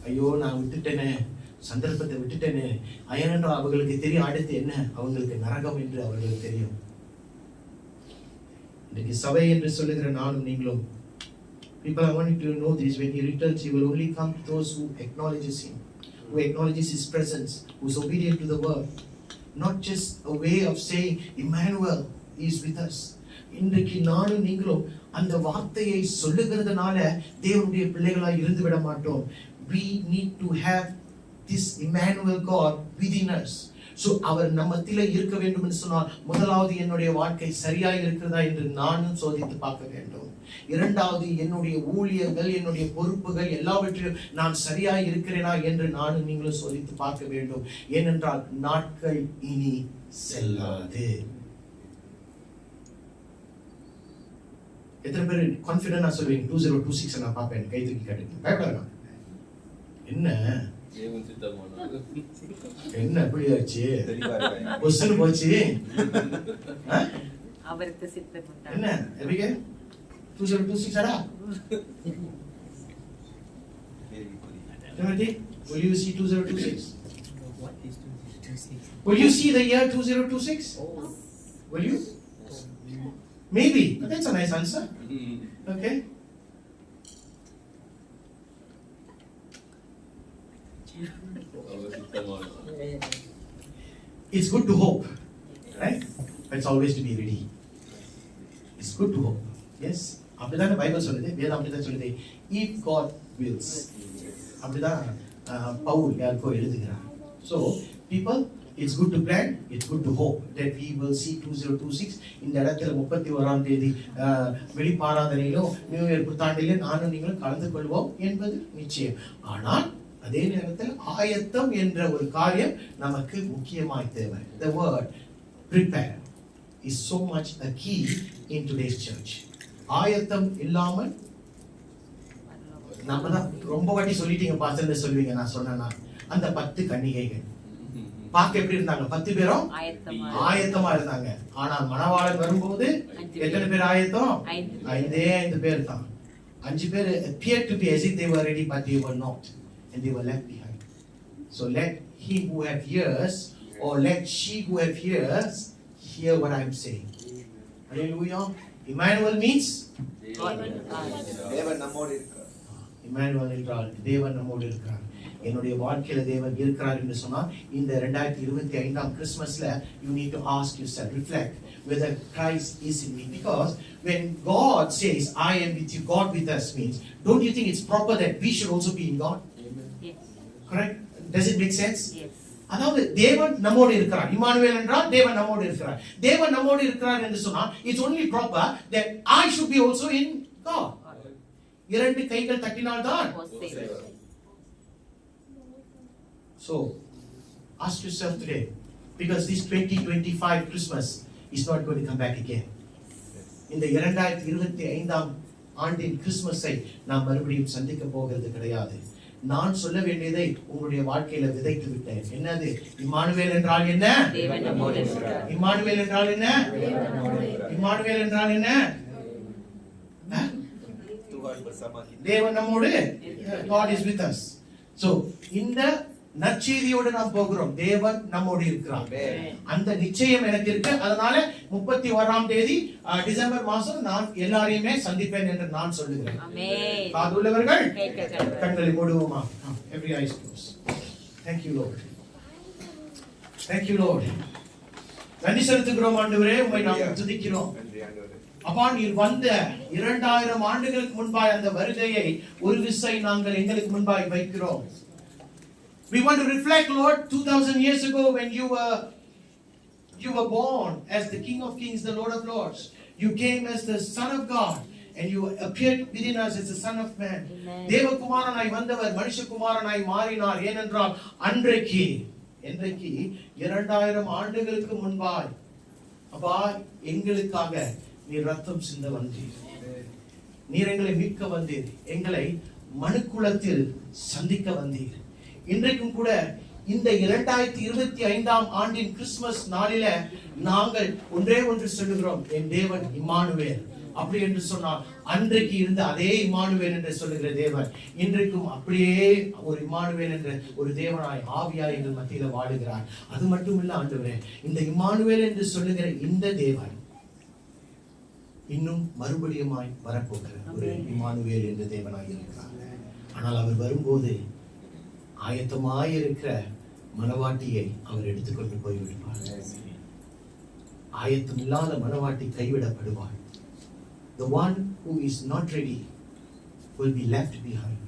ஐயோ நான் விட்டுட்டேனே, சந்தர்ப்பத்தை விட்டுட்டேனே. ஏனென்றால் அவர்களுக்கு தெரியும் அடுத்து என்ன, அவங்களுக்கு நரகம் என்று அவர்களுக்கு தெரியும். இன்னைக்கு சபை என்று சொல்லுகிற நானும் நீங்களும், people, I want you to know this, when he returns, he will only come to those who acknowledges him, who acknowledges his presence, who is obedient to the word. Not just a way of saying Emmanuel is with us. இன்றைக்கு நானும் நீங்களும் அந்த வார்த்தையை சொல்லுகிறதுனால தேவனுடைய பிள்ளைகளாய் இருந்து விட மாட்டோம். We need to have this Emmanuel God within us. So அவர் நம்மத்திலே இருக்க வேண்டும் என்று சொன்னால் முதலாவது என்னுடைய வாழ்க்கை சரியாய் இருக்கிறதா என்று நானும் சோதித்து பார்க்க வேண்டும். இரண்டாவது என்னுடைய ஊழியர்கள், என்னுடைய பொறுப்புகள் எல்லாவற்றையும் நான் சரியாய் இருக்கிறேனா என்று நானும் நீங்களும் சோதித்து பார்க்க வேண்டும். ஏனென்றால் நாட்கள் இனி செல்லாது. எத்தனை பேர் கான்ஃபிடென்ட்டா சொல்வீங்க 2026 நான் பார்ப்பேன்? கை தூக்கி காட்டுங்க. பயப்படாதீங்க. என்ன எப்படி ஆச்சு? கொஸ்டின் போச்சு. அவருக்கு சித்தம் என்ன எபிகே 2026 அடா? Timothy, will you see 2026? What is 2026? Will you see the year 2026? Will you? Maybe. But that's a nice answer. Okay. It's good to hope, right? But it's always to be ready. It's good to hope. Yes. அப்படிதான் Bible சொல்லுது, வேதம் அப்படிதான் சொல்லுது. If God wills. அப்படிதான் பவுல் யாருக்கோ எழுதுகிறார். So people, it's good to plan, it's good to hope that we will see 2026. இந்த இடத்துல 31ஆம் தேதி வெளிப்பாராதனையிலோ நியூ இயர் புத்தாண்டிலே நானும் நீங்களும் கலந்து கொள்வோம் என்பது நிச்சயம். ஆனால் அதே நேரத்தில் ஆயத்தம் என்ற ஒரு காரியம் நமக்கு முக்கியமாய் தேவை. The word prepare is so much a key in today's church. ஆயத்தம் இல்லாமல் நம்ம தான் ரொம்ப வாட்டி சொல்லிட்டீங்க பாஸ்டர்னு சொல்லுவீங்க. நான் சொன்னேன்னா அந்த 10 கன்னிகைகள் பார்க்க எப்படி இருந்தாங்க? 10 பேரும் ஆயத்தமா இருந்தாங்க. ஆனால் மணவாளன் வரும்போது எத்தனை பேர் ஆயத்தம்? 5 பேர் தான். 5 பேர் appeared to be as if they were ready but they were not, and they were left behind. So let him who have ears, or let she who have ears hear what I am saying. Hallelujah. Emmanuel means தேவன் நம்மோடு இருக்கிறார். Emmanuel என்றால் தேவன் நம்மோடு இருக்கிறார். என்னுடைய வாழ்க்கையில தேவன் இருக்கிறார் என்று சொன்னா இந்த 2025 கிறிஸ்மஸ்ல you need to ask yourself, reflect, whether Christ is in me. Because when God says, I am with you, God with us means, don't you think it's proper that we should also be in God? Yes. Correct? Does it make sense? Yes. அதாவது தேவன் நம்மோடு இருக்கிறார். Emmanuel என்றால் தேவன் நம்மோடு இருக்கிறார். தேவன் நம்மோடு இருக்கிறார் என்று சொன்னா it's only proper that I should be also in God. இரண்டு கைகள் தட்டினால் தான். So ask yourself today, because this 2025 Christmas is not going to come back again. இந்த 2025 ஆண்டின் கிறிஸ்மஸை நாம் மறுபடியும் சந்திக்க போகிறது கிடையாது. நான் சொல்ல வேண்டியதை உங்களுடைய வாழ்க்கையில விதைத்து விட்டேன். என்னது? இம்மானுவேல் என்றால் என்ன? தேவன் நம்மோடு இருக்கிறார். இம்மானுவேல் என்றால் என்ன? இம்மானுவேல் என்றால் என்ன? தேவன் நம்மோடு, God is with us. So இந்த நற்செய்தியோடு நாம் போகிறோம். தேவன் நம்மோடு இருக்கிறார். அந்த நிச்சயம் எனக்கு இருக்கு. அதனால 31ஆம் தேதி டிசம்பர் மாதம் நான் எல்லாரையுமே சந்திப்பேன் என்று நான் சொல்லுகிறேன். ஆமென். காதுள்ளவர்கள் கண்களை மூடுவோமா? Every eyes closed. Thank you Lord. Thank you Lord. நன்றி செலுத்துகிறோம் ஆண்டவரே, உம்மை நாம் துதிக்கிறோம். அப்பா, நீர் வந்த 2000 ஆண்டுகளுக்கு முன்பாய் அந்த வருகையை ஒரு விசை நாங்கள் எங்களுக்கு முன்பாய் வைக்கிறோம். We want to reflect, Lord, 2000 years ago when you were born as the King of Kings, the Lord of Lords. You came as the Son of God and you appeared within us as the Son of Man. தேவகுமாரனாய் வந்தவர் மனுஷகுமாரனாய் மாறினார். ஏனென்றால் அன்றைக்கு 2000 ஆண்டுகளுக்கு முன்பாய் அப்பா எங்களுக்காக நீர் ரத்தம் சிந்த வந்தீர். நீர் எங்களை மீட்க வந்தீர். எங்களை மனுக்குலத்தில் சந்திக்க வந்தீர். இன்றைக்கும் கூட இந்த 2025ஆம் ஆண்டின் கிறிஸ்துமஸ் நாளில நாங்கள் ஒன்றே ஒன்று சொல்லுகிறோம், என் தேவன் இம்மானுவேல். அப்படி என்று சொன்னால் அன்றைக்கு இருந்த அதே இம்மானுவேல் என்று சொல்லுகிற தேவன் இன்றைக்கும் அப்படியே ஒரு இம்மானுவேல் என்ற ஒரு தேவனாய் ஆவியாய் எங்கள் மத்தியில வாழுகிறார். அது மட்டுமில்ல ஆண்டவரே, இந்த இம்மானுவேல் என்று சொல்லுகிற இந்த தேவன் இன்னும் மறுபடியுமாய் வரப்போகிற ஒரு இம்மானுவேல் என்ற தேவனாய் இருக்கிறார். ஆனால் அவர் வரும்போது ஆயத்தமாய் இருக்கிற மனவாட்டியை அவர் எடுத்துக்கொண்டு போய்விடுவார். ஆயத்தம் இல்லாத மனவாட்டி கைவிடப்படுவார். The one who is not ready will be left behind.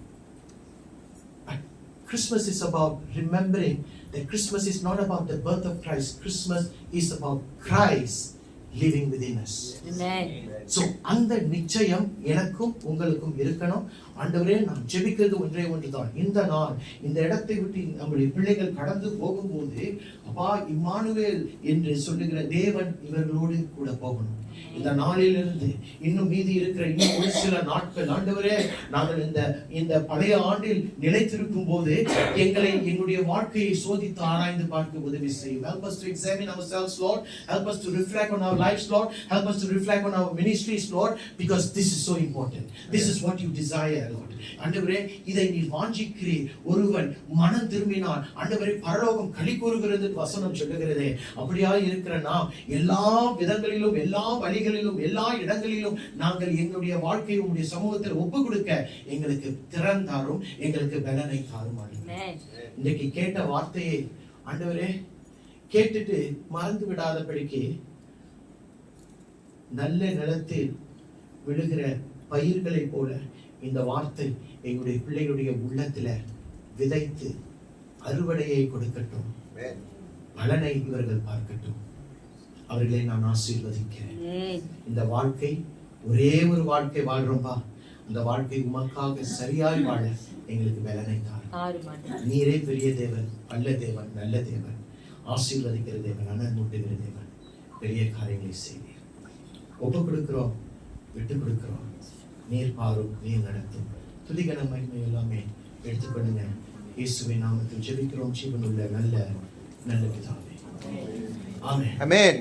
But Christmas is about remembering that Christmas is not about the birth of Christ. Christmas is about Christ living within us. Amen. So அந்த நிச்சயம் எனக்கும் உங்களுக்கும் இருக்கணும். ஆண்டவரே, நான் ஜெபிக்கிறது ஒன்றே ஒன்றுதான். இந்த நாள் இந்த இடத்தை விட்டு நம்முடைய பிள்ளைகள் கடந்து போகும்போது அப்பா இம்மானுவேல் என்று சொல்லுகிற தேவன் இவர்களோடு கூட போகணும். இந்த நாளிலிருந்து இன்னும் மீதி இருக்கிற இன்னும் ஒரு சில நாட்கள் ஆண்டவரே, நாங்கள் இந்த பழைய ஆண்டில் நிலைத்திருக்கும் போது எங்களை எங்களுடைய வாழ்க்கையை சோதித்து ஆராய்ந்து பார்க்க உதவி செய்யும். Help us to examine ourselves, Lord. Help us to reflect on our lives, Lord. Help us to reflect on our ministries, Lord, because this is so important. This is what you desire, Lord. ஆண்டவரே, இதை நீ வாஞ்சிக்கிறீர். ஒருவன் மனம் திரும்பினால் ஆண்டவரே பரலோகம் களி கூறுகிறது வசனம் சொல்லுகிறதே. அப்படியா இருக்கிற நாம் எல்லா விதங்களிலும் எல்லா வழிகளிலும் எல்லா இடங்களிலும் நாங்கள் எங்களுடைய வாழ்க்கையை உங்களுடைய சமூகத்தில் ஒப்பு கொடுக்க எங்களுக்கு திறந்தாரும், எங்களுக்கு பலனை தாரும். இன்றைக்கு கேட்ட வார்த்தையை ஆண்டவரே கேட்டுட்டு மறந்து விடாதபடிக்கு நல்ல நிலத்தில் விழுகிற பயிர்களை போல இந்த வார்த்தை எங்களுடைய பிள்ளைகளுடைய உள்ளத்துல விதைத்து அறுவடையை கொடுக்கட்டும், பலனை இவர்கள் பார்க்கட்டும். அவர்களை நான் ஆசீர்வதிக்கிறேன். இந்த வாழ்க்கை ஒரே ஒரு வாழ்க்கை வாழ்றோம்பா, அந்த வாழ்க்கை உமக்காக சரியாய் வாழ எங்களுக்கு பலனை தாரும். நீரே பெரிய தேவன், நல்ல தேவன், நல்ல தேவன், ஆசீர்வதிக்கிற தேவன், அனமூட்டுகிற தேவன், பெரிய காரியங்களை செய்வீர். ஒப்பு கொடுக்கிறோம், விட்டு கொடுக்கிறோம். நீர் பாரும், நீர் நடத்தும். துதிகன மகிமை எல்லாமே எடுத்துக்கொள்ளுங்க. இயேசுவின் நாமத்தில் ஜெபிக்கிறோம் ஜீவனுள்ள நல்ல நல்ல பிதாவே. ஆமென். Amen.